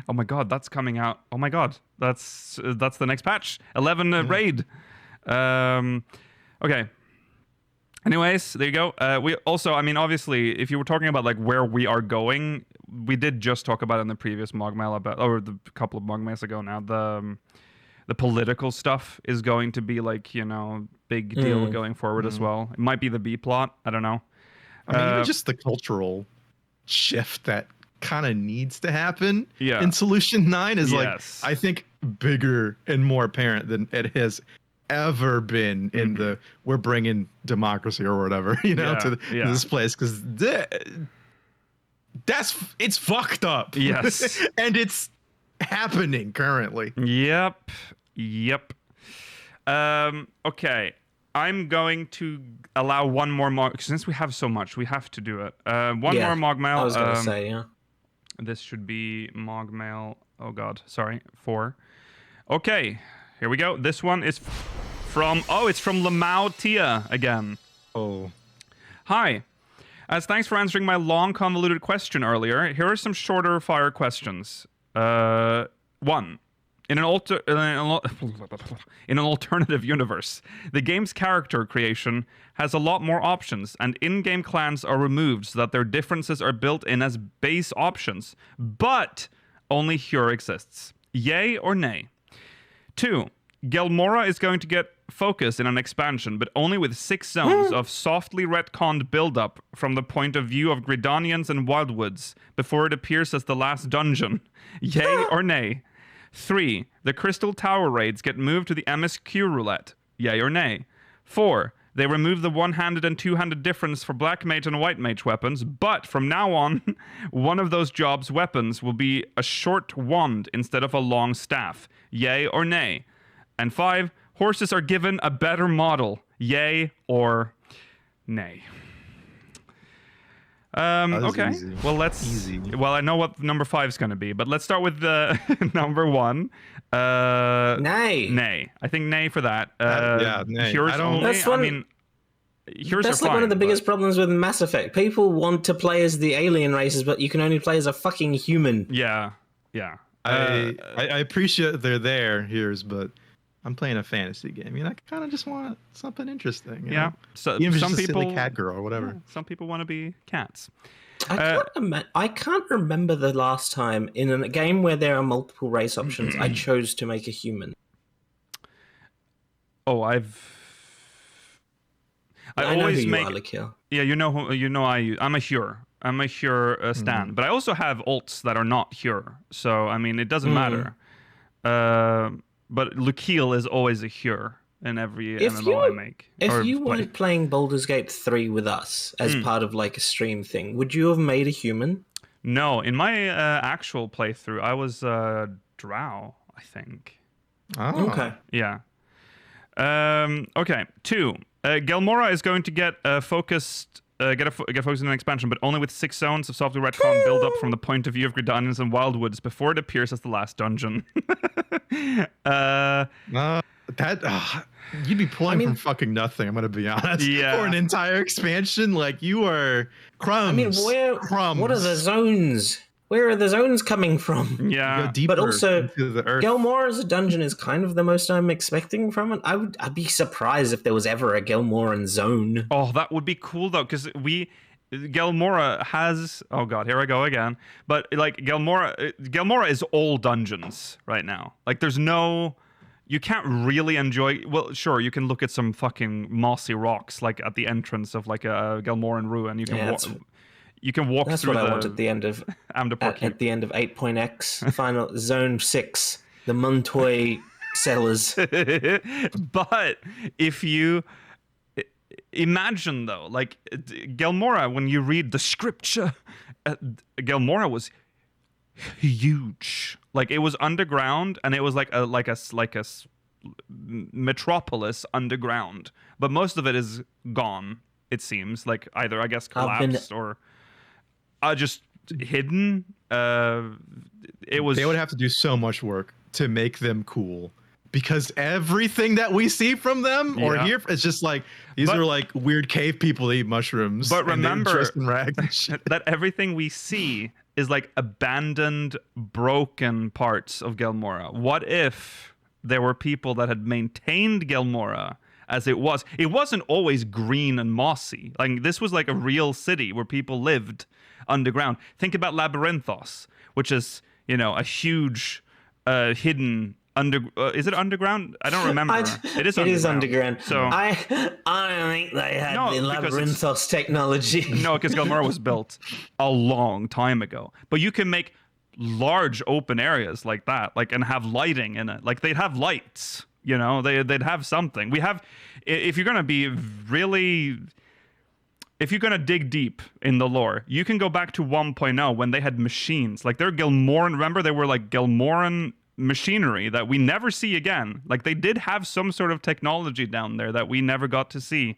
Oh my god, that's coming out. Oh my god, that's the next patch. 11 raid. Okay. Anyways, there you go. We also, I mean, obviously, if you were talking about like where we are going, we did just talk about it in the previous MogMail about, or the couple of MogMails ago now. The political stuff is going to be like, you know, big deal going forward as well. It might be the B plot. I don't know. I mean, even just the cultural shift that kind of needs to happen in Solution 9 is like, I think, bigger and more apparent than it has ever been in the we're bringing democracy or whatever, you know, to this place, because it's fucked up. Yes. And it's happening currently. Yep. Okay. I'm going to allow one more since we have so much, we have to do it. One more MogMail. I was going to say, yeah. This should be MogMail. Oh god, sorry. 4. Okay, here we go. This one is from it's from Lamau Tia again. Oh. Hi. As thanks for answering my long convoluted question earlier, here are some shorter fire questions. 1. In an alternative universe, the game's character creation has a lot more options, and in-game clans are removed so that their differences are built in as base options, but only Hure exists. Yay or nay? 2. Gelmora is going to get focus in an expansion, but only with 6 zones of softly retconned build-up from the point of view of Gridanians and Wildwoods before it appears as the last dungeon. Yay or nay? 3. The Crystal Tower raids get moved to the MSQ roulette. Yay or nay? 4. They remove the one-handed and two-handed difference for Black Mage and White Mage weapons, but from now on, one of those jobs' weapons will be a short wand instead of a long staff. Yay or nay? And 5. Horses are given a better model. Yay or nay? Okay. Easy. Well, let's. Easy. Well, I know what number 5 is going to be, but let's start with the number 1. Nay. Nay. I think nay for that. Nay. Hure's only. That's one- I mean, Hure's That's are like fine, one of the but- biggest problems with Mass Effect. People want to play as the alien races, but you can only play as a fucking human. Yeah. I appreciate they're there, but I'm playing a fantasy game. You know, I kind of just want something interesting. You know? So even if some it's just a people silly cat girl or whatever. Some people want to be cats. I can't remember the last time in a game where there are multiple race options I chose to make a human. Oh, I know always who make. you are, Lakil. Yeah, you know I'm a Hure. I'm a Hure stan, but I also have ults that are not Hure. So I mean, it doesn't matter. But Lakil is always a Hure in every MMO I make. If you weren't playing Baldur's Gate 3 with us as part of like a stream thing, would you have made a human? No, in my actual playthrough, I was Drow, I think. Oh. Okay. Yeah. Okay. 2. Gelmora is going to get focused. Get focused in an expansion, but only with 6 zones of softly retcon build up from the point of view of Gridanians and Wildwoods before it appears as the last dungeon. You'd be pulling from fucking nothing. I'm gonna be honest. Yeah. For an entire expansion, like you are crumbs. I mean, crumbs. what are the zones? Where are the zones coming from? Yeah. Go deeper But also, into the earth. Gelmora as a dungeon is kind of the most I'm expecting from it. I'd be surprised if there was ever a Gelmoran zone. Oh, that would be cool though, because Gelmora has. Oh god, here I go again. But like Gelmora is all dungeons right now. Like there's no. You can't really enjoy. Well, sure, you can look at some fucking mossy rocks like at the entrance of like a Gelmoran ruin. You can You can walk That's through what I want at the end of at the end of 8.x final zone 6, the Montoy cellars. But if you imagine though, like Gelmora, when you read the scripture, Gelmora was huge. Like it was underground, and it was like a metropolis underground, but most of it is gone. It seems like either, I guess, collapsed or just hidden. It was. They would have to do so much work to make them cool, because everything that we see from them or hear, it's just like these are like weird cave people that eat mushrooms. But remember dressed in rags and shit. that everything we see is like abandoned, broken parts of Gelmora. What if there were people that had maintained Gelmora as it was? It wasn't always green and mossy. Like, this was like a real city where people lived underground. Think about Labyrinthos, which is, you know, a huge hidden is it underground? I don't remember. It is underground. So I don't think they had the Labyrinthos technology. No, because Gelmora was built a long time ago. But you can make large open areas like that, like, and have lighting in it. Like, they'd have lights, you know, they'd have something. We have, if you're gonna be really, if you're gonna dig deep in the lore, you can go back to 1.0 when they had machines. Like, they're Gelmoran. Remember, they were like Gelmoran machinery that we never see again. Like, they did have some sort of technology down there that we never got to see.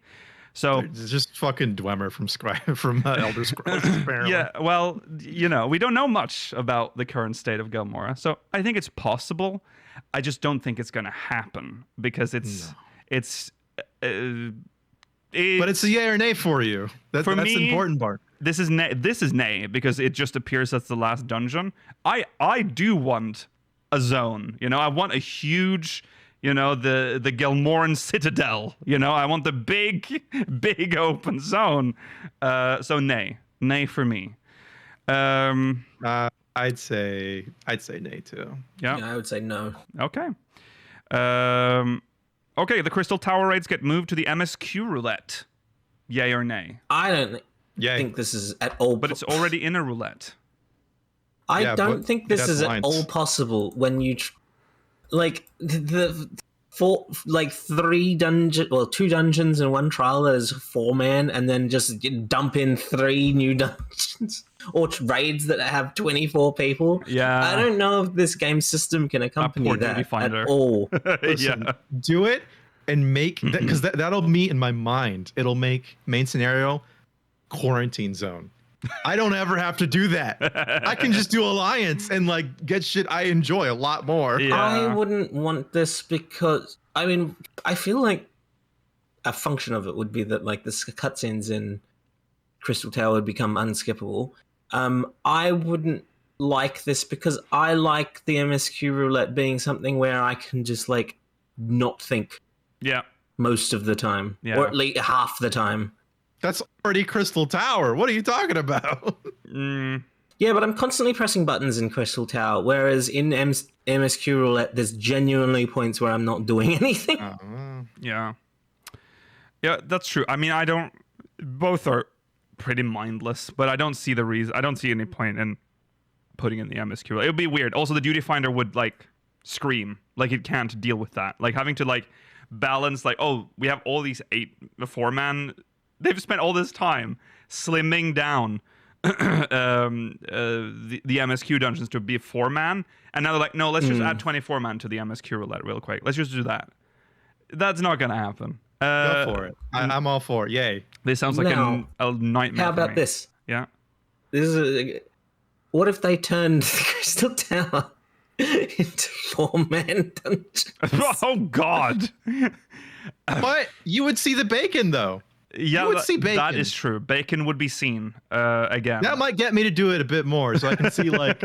So it's just fucking Dwemer from Elder Scrolls. Apparently. Yeah, well, you know, we don't know much about the current state of Gelmora, so I think it's possible. I just don't think it's going to happen because it's but it's a yay or nay for you. That's the important part. This is nay because it just appears that's the last dungeon. I do want a zone. You know, I want a huge, you know, the Gelmoran Citadel. You know, I want the big open zone. So nay for me. I'd say nay too. Yeah, I would say no. Okay. Okay, the Crystal Tower raids get moved to the MSQ roulette. Yay or nay? I don't think this is at all. But it's already in a roulette. I don't think this is at all possible when you like three dungeons, well, 2 dungeons and 1 trial that is 4-man, and then just dump in 3 new dungeons or raids that have 24 people. Yeah, I don't know if this game system can accompany that at all. Listen, do it and make that, because that'll meet in my mind. It'll make main scenario quarantine zone. I don't ever have to do that. I can just do alliance and like get shit I enjoy a lot more. Yeah. I wouldn't want this because I mean I feel like a function of it would be that like the cutscenes in Crystal Tower would become unskippable. I wouldn't like this because I like the MSQ roulette being something where I can just like not think. Yeah. Most of the time, or at least half the time. That's already Crystal Tower. What are you talking about? Yeah, but I'm constantly pressing buttons in Crystal Tower, whereas in MSQ Roulette, there's genuinely points where I'm not doing anything. Yeah, that's true. I mean, both are pretty mindless, but I don't see the reason. I don't see any point in putting in the MSQ Roulette. It would be weird. Also, the Duty Finder would, like, scream. Like, it can't deal with that. Like, having to, like, balance, like, oh, we have all these 4-man... They've spent all this time slimming down the MSQ dungeons to be 4-man, and now they're like, no, let's just add 24-man to the MSQ roulette real quick. Let's just do that. That's not gonna happen. Go for it. I'm all for it. Yay. This sounds like a nightmare. How about this? Yeah. What if they turned the Crystal Tower into 4-man dungeons? Oh God. But you would see the bacon though. Yeah, you would see bacon. That is true. Bacon would be seen again. That might get me to do it a bit more, so I can see like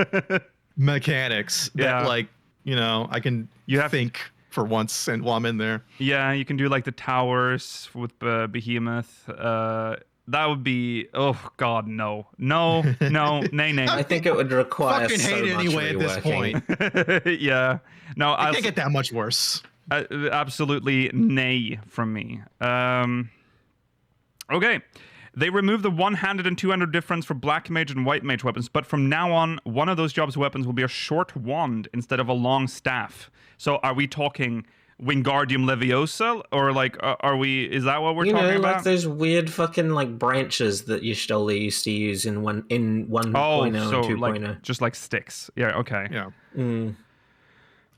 mechanics that like, you know, I can think for once and while I'm in there. Yeah, you can do like the towers with Behemoth. That would be, oh God, no, nay. I think it would require fucking hate it anyway at this point. Yeah, no, I can't get that much worse. Absolutely nay from me. Okay, they remove the one-handed and two-handed difference for black mage and white mage weapons, but from now on, one of those jobs' weapons will be a short wand instead of a long staff. So are we talking Wingardium Leviosa, or like, is that what we're talking about? Like those weird fucking like branches that Y'shtola used to use in 1.0 and 2.0. Like, just like sticks. Yeah, okay. Yeah.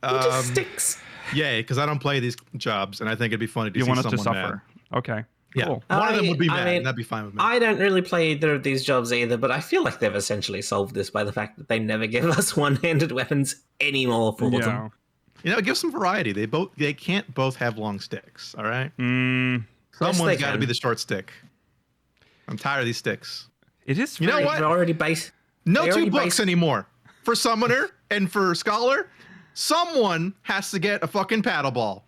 Just sticks. Yay, because I don't play these jobs, and I think it'd be funny to see someone us to suffer. mad. Okay. Yeah, cool. One of them would be mad, and that'd be fine with me. I don't really play either of these jobs either, but I feel like they've essentially solved this by the fact that they never give us one-handed weapons anymore for them. You know, give some variety. They can't both have long sticks. All right. Someone's got to be the short stick. I'm tired of these sticks. It is. You know what? No two books anymore. For Summoner and for Scholar, someone has to get a fucking paddle ball.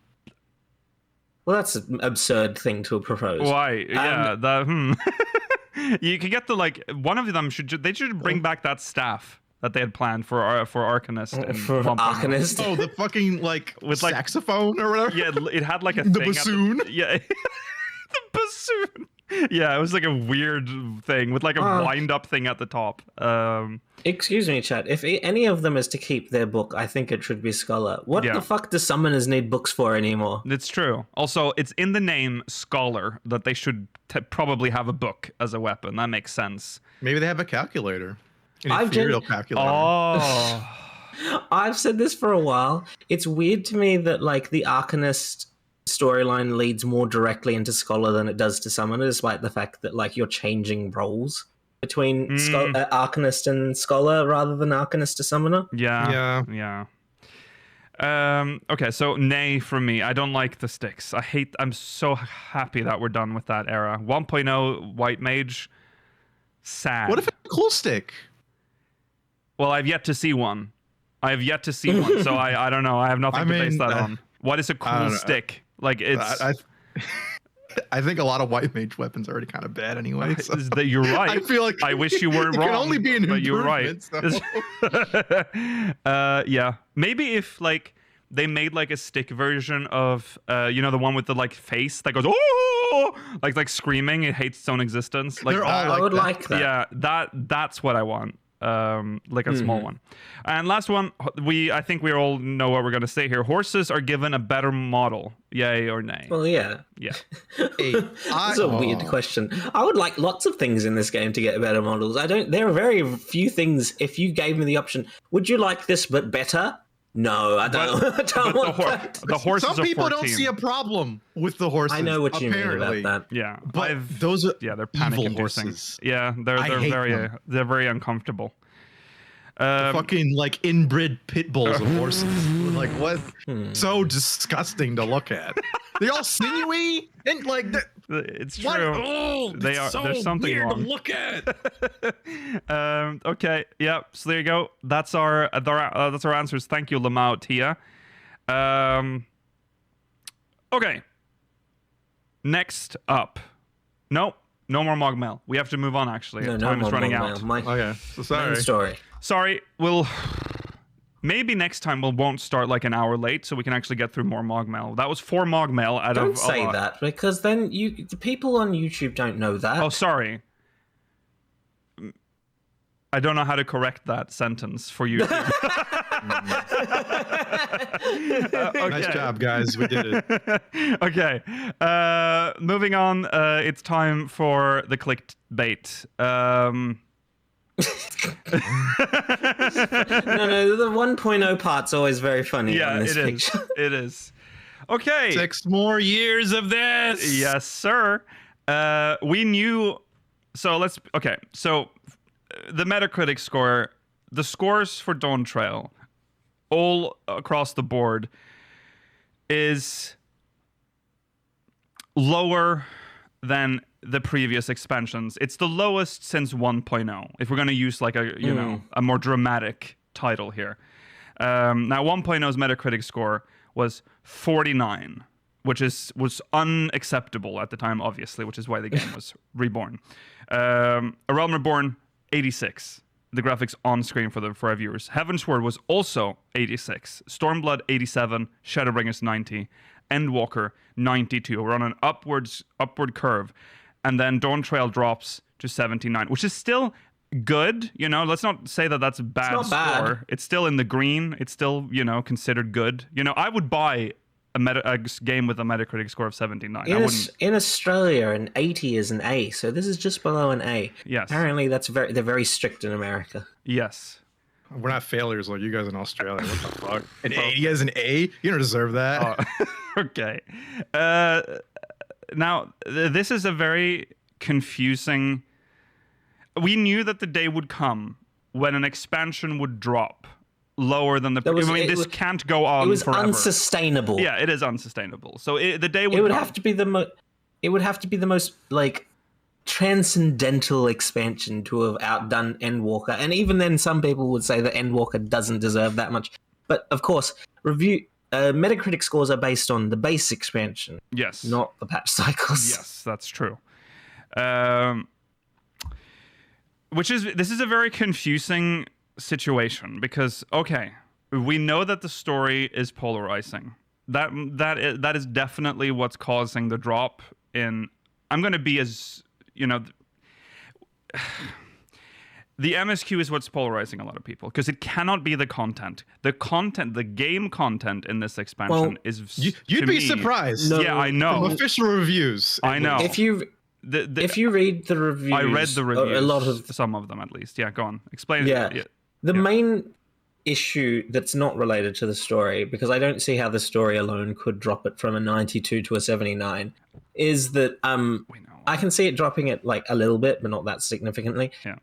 Well, that's an absurd thing to propose. Why? You could get one of them should bring back that staff that they had planned for Arcanist. For Arcanist? Oh, the fucking with saxophone or whatever. Yeah, it had a the thing bassoon. The bassoon. Yeah, it was a weird thing with a wind up thing at the top. Excuse me, chat. If any of them is to keep their book, I think it should be Scholar. What the fuck do summoners need books for anymore? It's true. Also, it's in the name Scholar that they should probably have a book as a weapon. That makes sense. Maybe they have a calculator. An ethereal calculator. Oh. I've said this for a while. It's weird to me that the Arcanist storyline leads more directly into Scholar than it does to Summoner, despite the fact that you're changing roles between Arcanist and Scholar rather than Arcanist to Summoner. Yeah. Okay, so nay from me. I don't like the sticks. I'm so happy that we're done with that era. 1.0 White Mage, sad. What if it's a cool stick? Well, I've yet to see one. So I don't know. I have nothing to base that on. What is a cool stick? I think a lot of White Mage weapons are already kind of bad anyway. So. You're right. I feel like I wish you weren't wrong. It can only be an but you're right. So. Yeah. Maybe if they made a stick version of the one with the face that goes like screaming, it hates its own existence. They're all I would like that. Yeah, that's what I want. A small one. And last one, I think we all know what we're going to say here. Horses are given a better model. Yay or nay? Well, yeah. That's a weird question. I would like lots of things in this game to get better models. There are very few things. If you gave me the option, would you like this but better? No, I don't. I don't want that. The horses. Some people are 14. don't see a problem with the horses. I know what you mean about that. Yeah, but those are they're panic-inducing. Horses. Yeah, they're very uncomfortable. Fucking inbred pit bulls of horses. What? So disgusting to look at. They're all sinewy and it's true. What? Oh, they are. So there's something weird wrong. to look at. Okay. Yeah. So there you go. That's our answers. Thank you, Lamau Tia. Okay. Next up. No more MogMail. We have to move on. Actually, time is running out. Okay. So sorry. Sorry. Maybe next time we won't start an hour late, so we can actually get through more MogMail. That was 4 MogMail Don't say that, because then the people on YouTube don't know that. Oh, sorry. I don't know how to correct that sentence for you. Okay. Nice job, guys. We did it. Okay. Moving on. It's time for the clickbait. No, the 1.0 part's always very funny on this picture. It is. Okay. 6 more years of this. Yes, sir. We knew. So the Metacritic score, the scores for Dawntrail, all across the board, is lower than the previous expansions. It's the lowest since 1.0. If we're going to use a more dramatic title here. Now 1.0's Metacritic score was 49, which was unacceptable at the time, obviously, which is why the game was reborn. A Realm Reborn, 86. The graphics on screen for our viewers. Heavensward was also 86. Stormblood, 87. Shadowbringers, 90. Endwalker, 92. We're on an upward curve. And then Dawntrail drops to 79, which is still good. Let's not say that that's a bad score. Bad. It's still in the green. It's still, considered good. I would buy a game with a Metacritic score of 79. In Australia, an 80 is an A, so this is just below an A. Yes. Apparently, they're very strict in America. Yes. We're not failures like you guys in Australia. What the fuck? An A? You guys an A? You don't deserve that. Oh, okay. Now, this is a very confusing... We knew that the day would come when an expansion would drop lower than the... this can't go on forever. It was unsustainable. Yeah, it is unsustainable. So the day would It would have to be the most, like, transcendental expansion to have outdone Endwalker. And even then, some people would say that Endwalker doesn't deserve that much. But, of course, Metacritic scores are based on the base expansion. Yes. Not the patch cycles. Yes, that's true. This is a very confusing situation because, okay, we know that the story is polarizing. That is definitely what's causing the drop in... I'm going to be as, the MSQ is what's polarizing a lot of people because it cannot be the content. The game content in this expansion is... You'd be surprised. Yeah, I know. From official reviews. I know. If you read the reviews... I read the reviews. A lot of... Some of them, at least. Yeah, go on. Explain it. Yeah. The main issue that's not related to the story, because I don't see how the story alone could drop it from a 92 to a 79, is that I can see it dropping it like a little bit, but not that significantly. Yeah.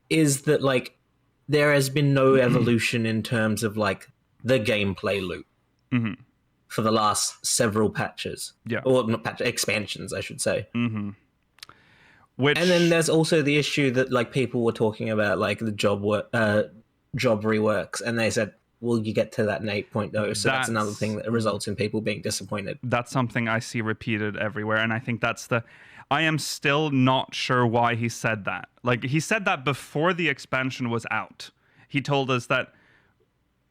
Is that like there has been no evolution in terms of like the gameplay loop for the last several patches. Yeah. Or not expansions, I should say. Mm-hmm. And then there's also the issue that like people were talking about like the job reworks, and they said, well, you get to that in 8.0, so that's another thing that results in people being disappointed. That's something I see repeated everywhere, and I think I am still not sure why he said that. Like, he said that before the expansion was out. He told us that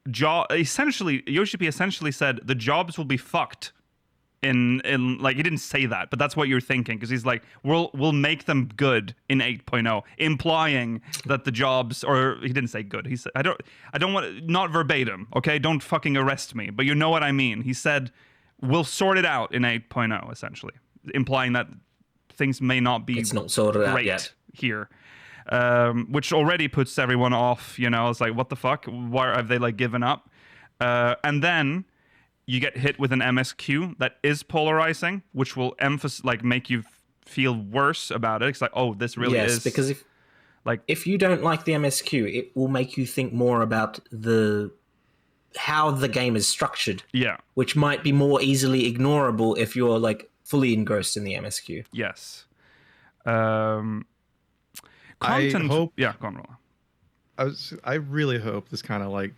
Yoshi essentially said the jobs will be fucked in like, he didn't say that, but that's what you're thinking, because he's like, we'll make them good in 8.0, implying that the jobs, or he didn't say good, he said, I don't want, not verbatim, okay, don't fucking arrest me, but you know what I mean. He said we'll sort it out in 8.0, essentially, implying that things may not be it's not sorted out yet here, which already puts everyone off. It's like, what the fuck, why have they like given up? And then you get hit with an MSQ that is polarizing, which will make you feel worse about it. It's like, oh, this really is... Yes, because if you don't like the MSQ, it will make you think more about how the game is structured. Yeah. Which might be more easily ignorable if you're like fully engrossed in the MSQ. Yes. I hope... Yeah, go on, Rolla. I really hope this kind of like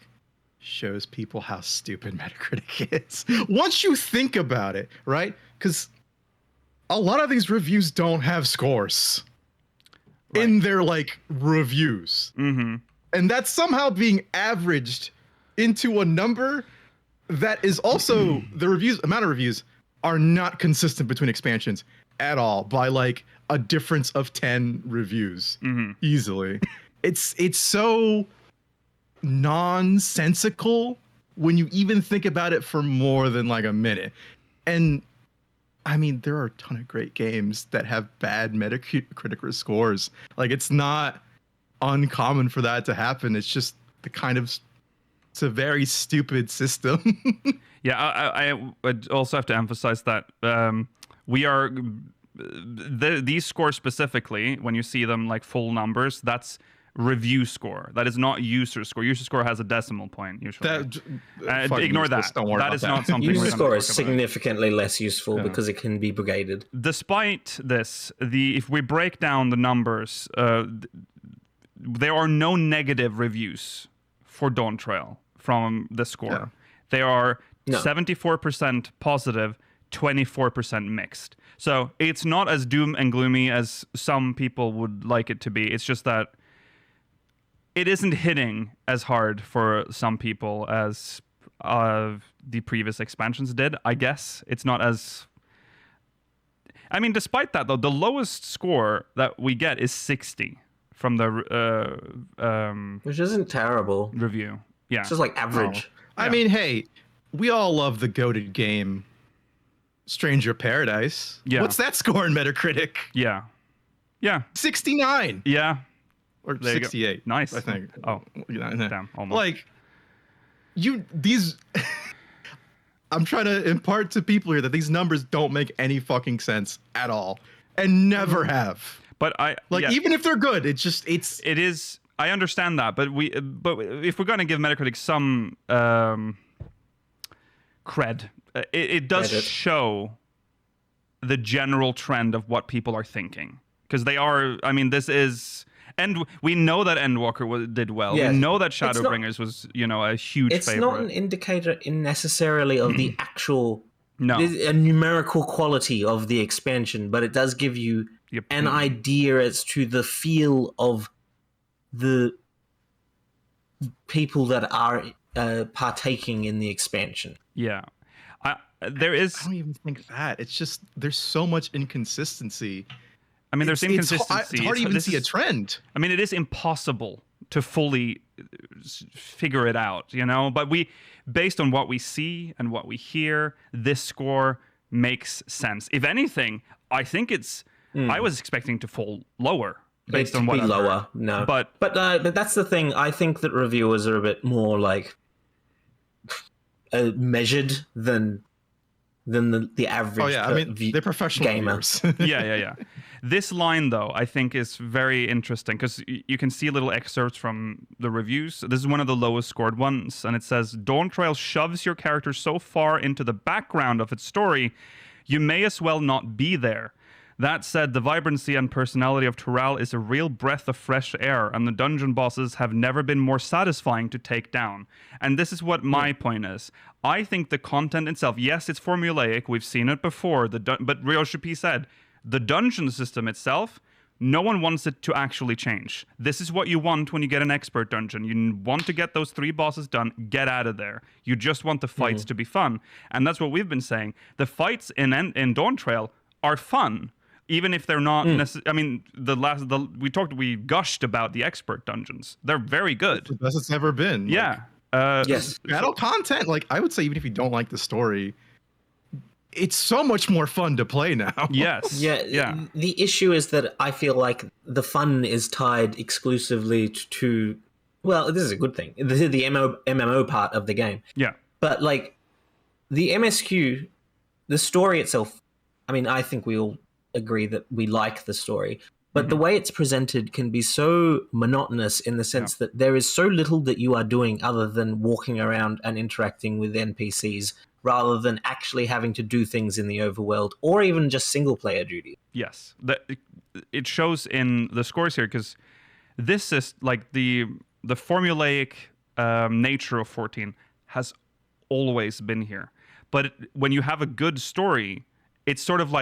shows people how stupid Metacritic is. Once you think about it, right? Because a lot of these reviews don't have scores in their like reviews. Mm-hmm. And that's somehow being averaged into a number that is also the amount of reviews are not consistent between expansions at all by like a difference of 10 reviews easily. It's so nonsensical when you even think about it for more than like a minute. And I mean, there are a ton of great games that have bad Metacritic scores. Like, it's not uncommon for that to happen. It's just it's a very stupid system. Yeah, I would also have to emphasize that these scores specifically, when you see them like full numbers, that's review score. That is not user score. User score has a decimal point usually. Ignore that. That is not something. User score is significantly less useful because it can be brigaded. Despite this, if we break down the numbers, there are no negative reviews for Dawntrail from the score. Yeah. They are 74% positive, 24% mixed. So it's not as doom and gloomy as some people would like it to be. It's just that it isn't hitting as hard for some people as the previous expansions did, I guess. It's not as... I mean, despite that, though, the lowest score that we get is 60 from the... which isn't terrible. Review. Yeah. It's just like average. I mean, hey, we all love the goated game, Stranger Paradise. Yeah. What's that score in Metacritic? Yeah. 69. Yeah. or 68. Nice. I think. Oh, damn, almost. Like, these. I'm trying to impart to people here that these numbers don't make any fucking sense at all, and never have. But even if they're good, it is. I understand that, but if we're going to give Metacritic some cred, it does show the general trend of what people are thinking, because they are. I mean, this is. And we know that Endwalker did well. Yes. We know that Shadowbringers was, a huge favorite. It's not an indicator necessarily of the actual, a numerical quality of the expansion, but it does give you an idea as to the feel of the people that are partaking in the expansion. Yeah. I don't even think that. It's just there's so much inconsistency. I mean, there's inconsistency. It's hard to even see a trend. I mean, it is impossible to fully figure it out, But based on what we see and what we hear, this score makes sense. If anything, I think I was expecting to fall lower based on what lower. No, but that's the thing. I think that reviewers are a bit more like measured than the average. Oh yeah, I mean they're professional gamers. Yeah. This line though, I think is very interesting because you can see little excerpts from the reviews. This is one of the lowest scored ones, and it says Dawntrail shoves your character so far into the background of its story, you may as well not be there. That said, the vibrancy and personality of Tural is a real breath of fresh air, and the dungeon bosses have never been more satisfying to take down. And this is what my point is. I think the content itself, yes, it's formulaic. We've seen it before. But Ryoshi P said, the dungeon system itself, no one wants it to actually change. This is what you want when you get an expert dungeon. You want to get those 3 bosses done, get out of there. You just want the fights to be fun. And that's what we've been saying. The fights in Dawntrail are fun. Even if they're not necessarily, I mean, we gushed about the expert dungeons. They're very good. It's the best it's ever been. Yeah. Yes. Battle content, I would say, even if you don't like the story, it's so much more fun to play now. Yes. Yeah. The issue is that I feel like the fun is tied exclusively to, well, this is a good thing. This is the MMO part of the game. Yeah. But the MSQ, the story itself, I mean, I think we all agree that we like the story, but the way it's presented can be so monotonous in the sense that there is so little that you are doing other than walking around and interacting with NPCs rather than actually having to do things in the overworld or even just single player duty. Yes. It shows in the scores here because this is the formulaic nature of 14 has always been here. But when you have a good story, it's sort of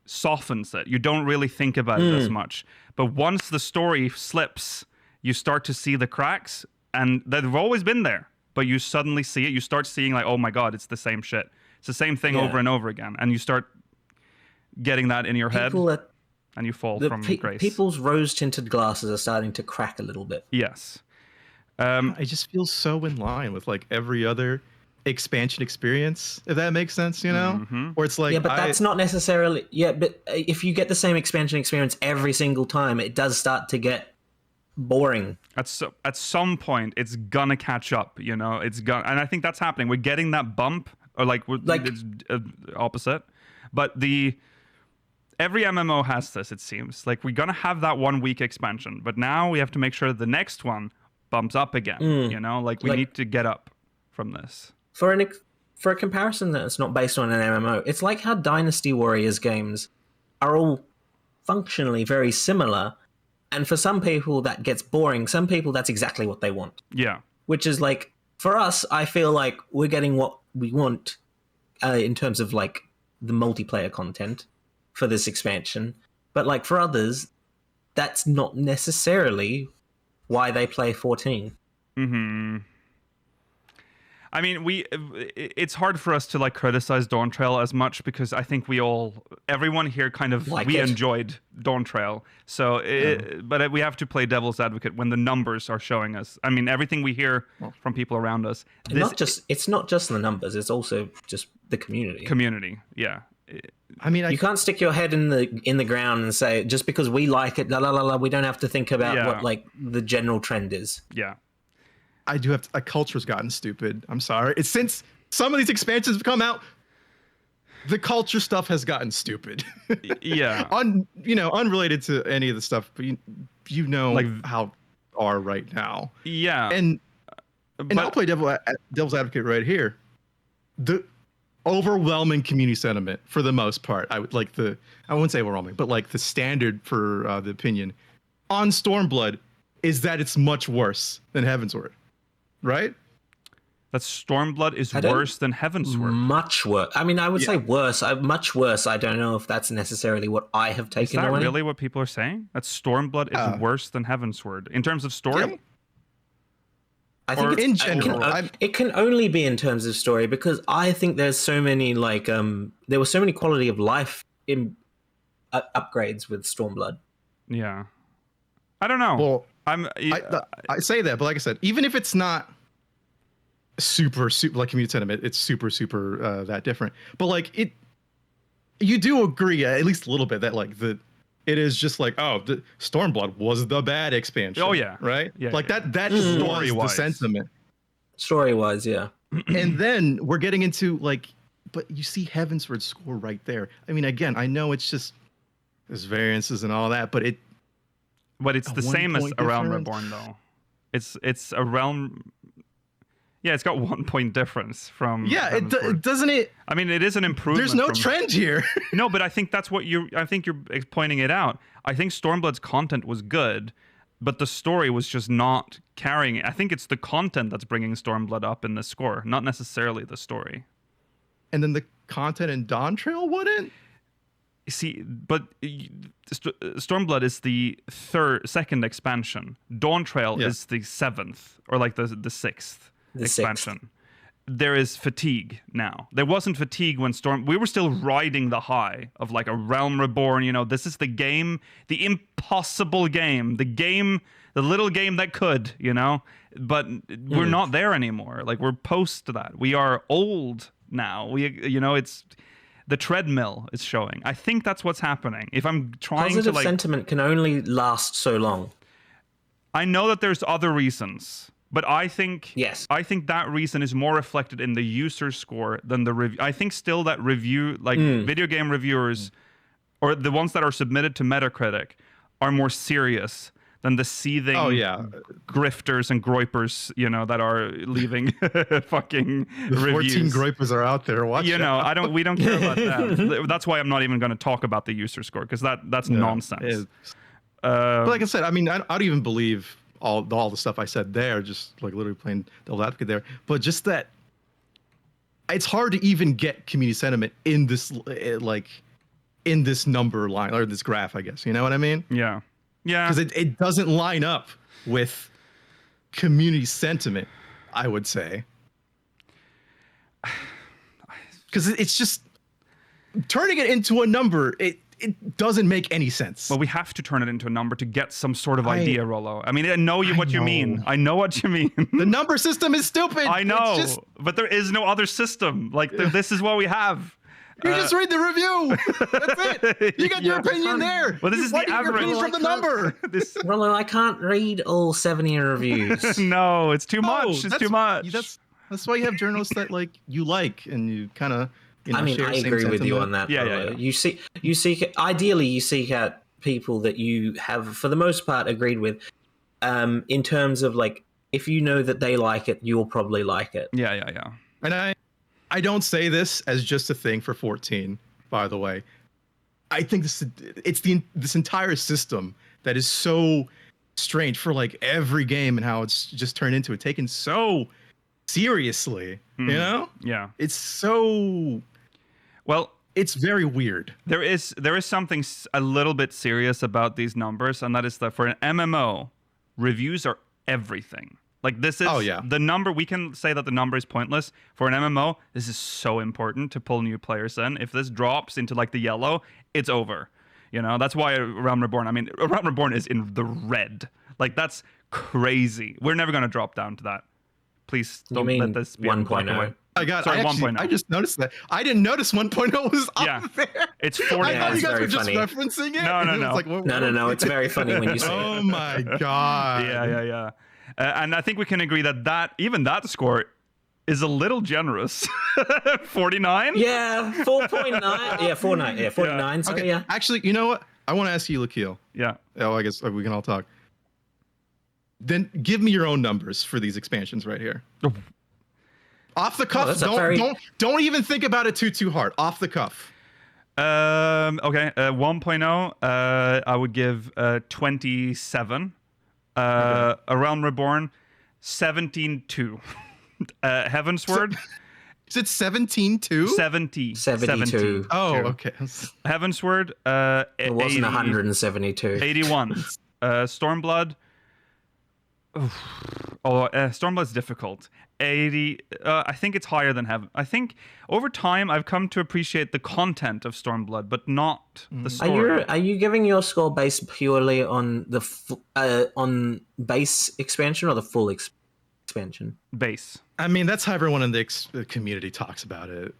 softens it. You don't really think about it as much. But once the story slips, you start to see the cracks, and they've always been there. But you suddenly see it. You start seeing oh my god, it's the same shit. It's the same thing over and over again, and you start getting that in your head, and you fall from grace. People's rose-tinted glasses are starting to crack a little bit. Yes. I just feel so in line with every other expansion experience, if that makes sense, Where it's but that's not necessarily but if you get the same expansion experience every single time, it does start to get boring. At some point it's gonna catch up, it's gonna, and I think that's happening. We're getting that bump, or it's opposite, but every MMO has this, it seems. We're gonna have that 1 week expansion, but now we have to make sure the next one bumps up again. We need to get up from this. For a comparison that's not based on an MMO, it's like how Dynasty Warriors games are all functionally very similar, and for some people that gets boring. Some people that's exactly what they want. Yeah. Which is for us, I feel like we're getting what we want in terms of the multiplayer content for this expansion. But for others, that's not necessarily why they play 14. Mm-hmm. I mean, it's hard for us to criticize Dawntrail as much because I think everyone here kind of enjoyed Dawntrail. So, but we have to play devil's advocate when the numbers are showing us. I mean, everything we hear from people around us. It's not just the numbers; it's also just the community. Community, yeah. I mean, you can't stick your head in the ground and say just because we like it, la la la la. We don't have to think about what like the general trend is. Yeah, I do have to. Culture's gotten stupid. I'm sorry. It's since some of these expansions have come out, the culture stuff has gotten stupid. Yeah, unrelated to any of the stuff, but you know like how are right now. Yeah, and I'll play devil's advocate right here. The overwhelming community sentiment, for the most part, I wouldn't say overwhelming, but like the standard for the opinion on Stormblood is that it's much worse than Heavensward, right? That Stormblood is worse than Heavensward. Much worse. I mean, I would say worse. Much worse. I don't know if that's necessarily what I have taken away. Is that really what people are saying? That Stormblood is worse than Heavensward in terms of story? Yep. I think in general, it can only be in terms of story, because I think there's so many there were so many quality of life in upgrades with Stormblood. Yeah, I don't know. Well, I say that, but like I said, even if it's not super like community sentiment, it's super that different. But like you do agree at least a little bit that like it is just like, the Stormblood was the bad expansion. Oh yeah, right. Yeah, like that was the sentiment. Story-wise, yeah. And then we're getting into like, but you see Heavensward's score right there. I mean, again, I know it's just there's variances and all that, but it's the same as A Realm Reborn though. It's a realm. Yeah, it's got 1 point difference from. Yeah, doesn't it? I mean, it is an improvement. There's no trend here. No, but I think that's what I think you're pointing it out. I think Stormblood's content was good, but the story was just not carrying it. I think it's the content that's bringing Stormblood up in the score, not necessarily the story. And then the content in Dawntrail wouldn't. See, but Stormblood is the second expansion. Dawntrail is the 7th, or like the 6th. Expansion. 6th. There is fatigue now. There wasn't fatigue when we were still riding the high of like A Realm Reborn. This is the game, the impossible game, the little game that could, but we're not there anymore. Like we're post that. We are old now. It's the treadmill is showing. I think that's what's happening. If I'm trying positive sentiment can only last so long. I know that there's other reasons. But I think that reason is more reflected in the user score than the review. I think still that video game reviewers, or the ones that are submitted to Metacritic, are more serious than the seething grifters and groipers, that are leaving fucking reviews. 14 groipers are out there. Watch out. We don't care about that. That's why I'm not even going to talk about the user score, because that's nonsense. But like I said, I mean, I don't even believe all the stuff I said there, just like literally playing devil's advocate there. But just that it's hard to even get community sentiment in this number line, or this graph, I guess. You know what I mean? Yeah. Because it doesn't line up with community sentiment, I would say. Because it's just turning it into a number. It doesn't make any sense. Well, we have to turn it into a number to get some sort of idea, Rollo. I mean, I know what you mean. I know what you mean. The number system is stupid. I know, but there is no other system. Like, this is what we have. You just read the review. That's it. You got your opinion there. Well, this is the average from the number. Rollo, I can't read all 7-year reviews. No, it's too much. It's too much. That's why you have journalists that you like, and you kind of. I mean, I agree with you on that. Yeah. You seek ideally you seek out people that you have, for the most part, agreed with. In terms of like, if you know that they like it, you'll probably like it. Yeah. And I don't say this as just a thing for 14. By the way, I think this entire system that is so strange for like every game, and how it's just turned into taken so seriously. Yeah. It's so. Well, it's very weird. There is something a little bit serious about these numbers, and that is that for an MMO, reviews are everything. Like this is the number. We can say that the number is pointless. For an MMO, this is so important to pull new players in. If this drops into like the yellow, it's over. That's why Realm Reborn. I mean, Realm Reborn is in the red. Like that's crazy. We're never going to drop down to that. Please don't let this be 1.0. I got. Sorry, 1.0. I just noticed that. I didn't notice 1.0 was up there. It's 40. I thought you guys were just funny. referencing it. No. Like, No. It's very funny when you say it. Oh my god. Yeah. And I think we can agree that even that score is a little generous. 49? Yeah, 4.9. Yeah, 49. Yeah, 49. Yeah. So Okay. yeah. Actually, you know what? I want to ask you, Lakil. Yeah. Oh, I guess we can all talk. Then give me your own numbers for these expansions right here. Off the cuff. Don't even think about it too hard. Off the cuff. Okay. 1.0. I would give 27. A Realm Reborn, 17.2. Heavensward. Is it 17.2? 72. Oh, okay. Heavensward. It wasn't 172. 81. Stormblood. Stormblood's difficult. 80. I think it's higher than Heaven. I think over time I've come to appreciate the content of Stormblood, but not the story. Are you giving your score based purely on the on base expansion or the full expansion? Base. I mean, that's how everyone in the community talks about it.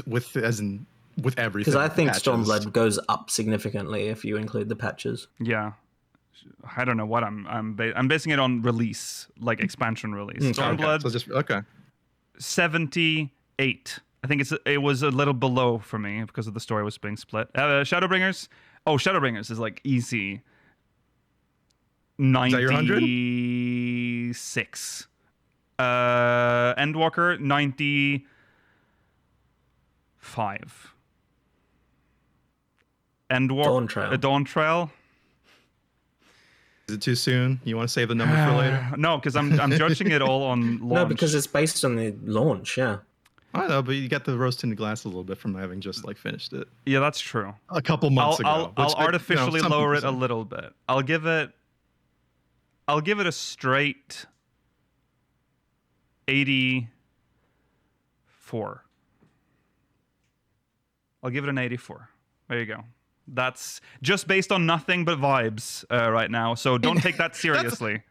With everything. Because I think patches. Stormblood goes up significantly if you include the patches. Yeah. I don't know what I'm basing it on release, like expansion release. Stormblood. Okay. 78. I think it was a little below for me because of the story was being split. Shadowbringers. Oh, Shadowbringers is like easy. 96. Endwalker 95. Dawntrail. Is it too soon? You want to save the number for later? No, because I'm judging it all on launch. No, because it's based on the launch. Yeah. I know, but you got the rose tinted glass a little bit from having just finished it. Yeah, that's true. A couple months ago. I'll artificially lower it a little bit. I'll give it a straight 84. I'll give it an 84. There you go. That's just based on nothing but vibes right now. So don't take that seriously.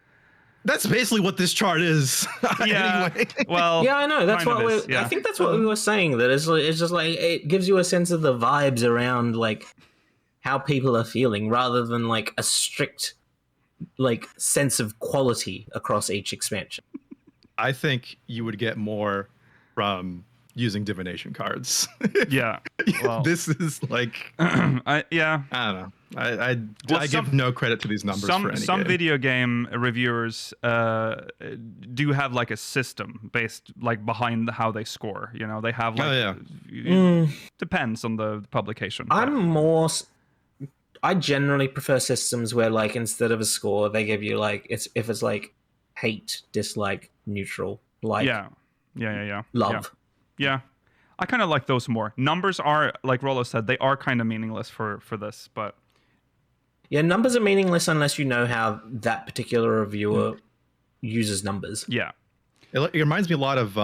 That's basically what this chart is. Yeah. Anyway. Well. Yeah, I know. That's what I think that's what we were saying. That it's just like it gives you a sense of the vibes around how people are feeling, rather than a strict sense of quality across each expansion. I think you would get more from using divination cards. Yeah. Well, this is I don't know. I give no credit to these numbers for any some game. video game reviewers do have a system based behind how they score. You know, they have depends on the publication. I generally prefer systems where instead of a score they give you if it's hate, dislike, neutral, yeah. love. Yeah, I kind of like those more. Numbers are, like Rollo said, they are kind of meaningless for this, but... Yeah, numbers are meaningless unless you know how that particular reviewer uses numbers. Yeah. It reminds me a lot of...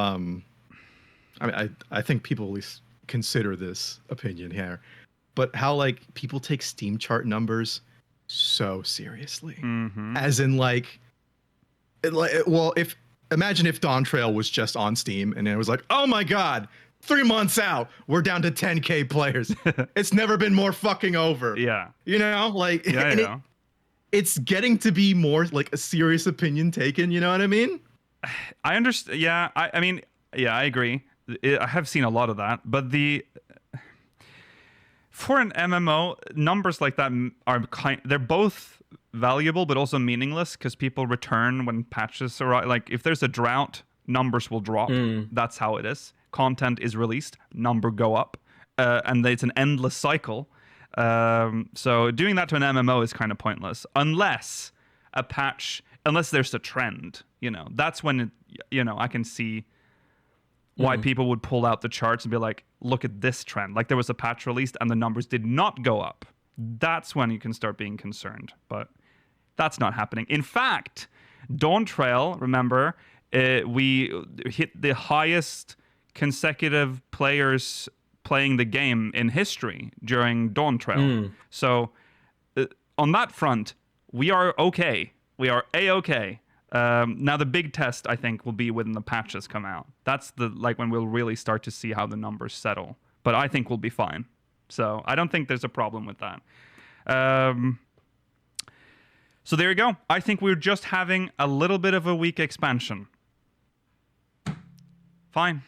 I think people at least consider this opinion here, but how people take Steam chart numbers so seriously. Mm-hmm. As in imagine if Dawntrail was just on Steam and it was oh my god, 3 months out, we're down to 10K players. It's never been more fucking over. Yeah. You know, it's getting to be more a serious opinion taken. You know what I mean? I understand. Yeah. I mean, yeah, I agree. I have seen a lot of that, but for an MMO, numbers like that are they're both valuable but also meaningless because people return when patches arrive. If there's a drought, numbers will drop. That's how it is. Content is released, number go up, and it's an endless cycle. So doing that to an MMO is kind of pointless unless there's a trend. You know, that's when I can see why people would pull out the charts and be look at this trend. There was a patch released and the numbers did not go up. That's when you can start being concerned. But that's not happening. In fact, Dawntrail, remember, we hit the highest consecutive players playing the game in history during Dawntrail. So on that front, we are okay. We are A-okay. Now the big test, I think, will be when the patches come out. That's when we'll really start to see how the numbers settle. But I think we'll be fine. So I don't think there's a problem with that. So there you go. I think we're just having a little bit of a weak expansion. Fine.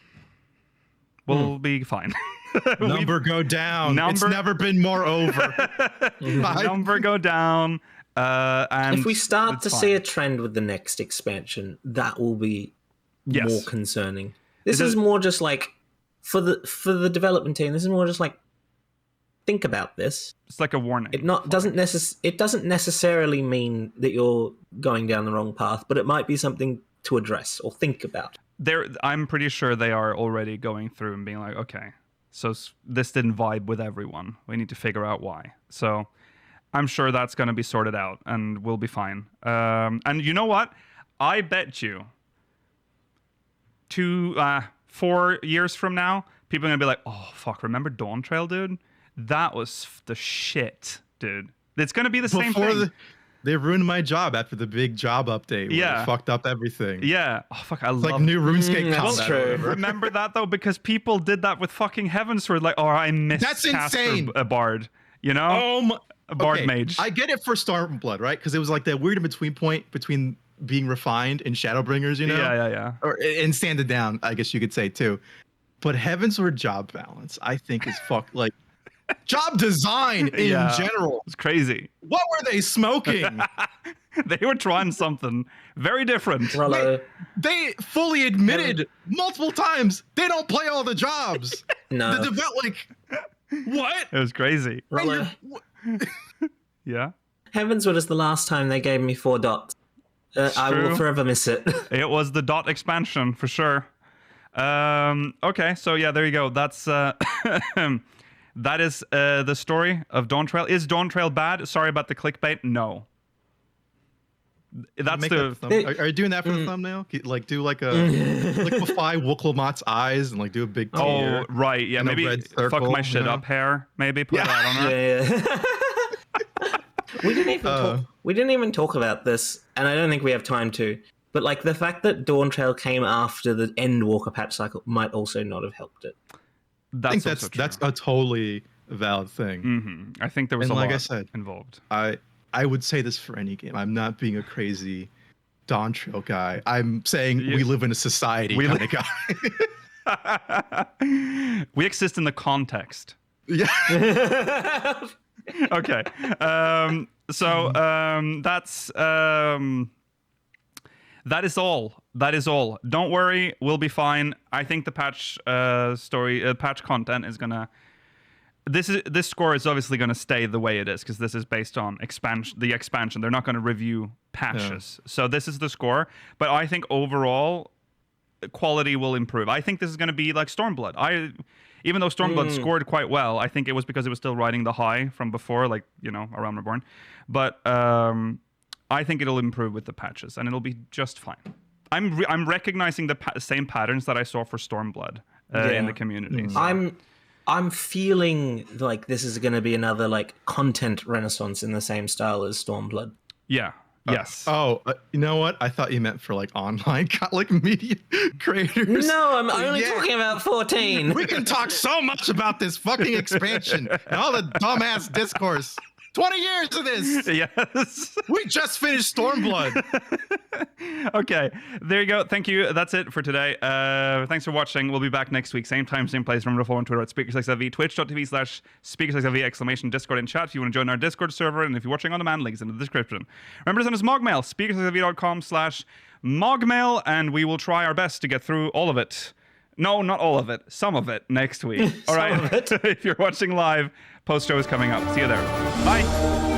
We'll be fine. Number go down. It's never been more over. Number go down. And if we start to see a trend with the next expansion, that will be more concerning. This is more just like for the development team. This is more just like, think about this. It's like a warning. It doesn't necessarily mean that you're going down the wrong path, but it might be something to address or think about. I'm pretty sure they are already going through and being like, okay, so this didn't vibe with everyone. We need to figure out why. So I'm sure that's going to be sorted out and we'll be fine. And you know what? I bet you 4 years from now, people are going to be like, oh, fuck, remember Dawntrail, dude? That was the shit, dude. It's going to be the same thing. They ruined my job after the big job update. Yeah. They fucked up everything. Yeah. Oh, fuck, I love like new RuneScape combat. Remember that, though? Because people did that with fucking Heavensward. Like, oh, I missed That's insane. A Bard. You know? A Bard mage. I get it for Stormblood, right? Because it was like that weird in-between point between being refined and Shadowbringers, you know? Yeah. And sanded down, I guess you could say, too. But Heavensward job balance, I think, is like... Job design in general. It's crazy. What were they smoking? They were trying something very different. They fully admitted multiple times they don't play all the jobs. No. What? It was crazy. Yeah. Heavensward is the last time they gave me 4 dots. I will forever miss it. It was the dot expansion for sure. Okay, so yeah, there you go. That's that is the story of Dawntrail. Is Dawntrail bad? Sorry about the clickbait. No. That's Are you doing that for the thumbnail? Like do like a liquefy Wooklamat's eyes and like do a big tear. Oh right, yeah. Maybe fuck my shit up hair. Maybe put that on her. Yeah. We didn't even talk about this, and I don't think we have time to. But like the fact that Dawntrail came after the Endwalker patch cycle might also not have helped it. I think that's a totally valid thing. Mm-hmm. I think there was like lot I said, involved. I would say this for any game. I'm not being a crazy Dawntrail guy. I'm saying we live in a society kind of guy. We exist in the context. Yeah. Okay. That's that is all. That is all. Don't worry, we'll be fine. I think the patch patch content is gonna. This score is obviously going to stay the way it is because this is based on the expansion. They're not going to review patches. Yeah. So this is the score. But I think overall, quality will improve. I think this is going to be like Stormblood. Even though Stormblood scored quite well, I think it was because it was still riding the high from before, like, you know, A Realm Reborn. But I think it'll improve with the patches, and it'll be just fine. I'm recognizing the same patterns that I saw for Stormblood in the community. So. I'm feeling like this is going to be another like content renaissance in the same style as Stormblood. Yeah. Yes. You know what? I thought you meant for like online, like media creators. No, I'm only talking about 14. We can talk so much about this fucking expansion and all the dumbass discourse. 20 years of this. Yes. We just finished Stormblood. Okay, there you go. Thank you. That's it for today. Thanks for watching. We'll be back next week. Same time, same place. Remember to follow on Twitter at SpeakersXIV, twitch.tv/SpeakersXIV, exclamation Discord and chat if you want to join our Discord server. And if you're watching on demand, links in the description. Remember to send us MogMail, speakersXIV.com/MogMail, and we will try our best to get through all of it. No, not all of it. Some of it next week. All right. If you're watching live, post show is coming up. See you there. Bye.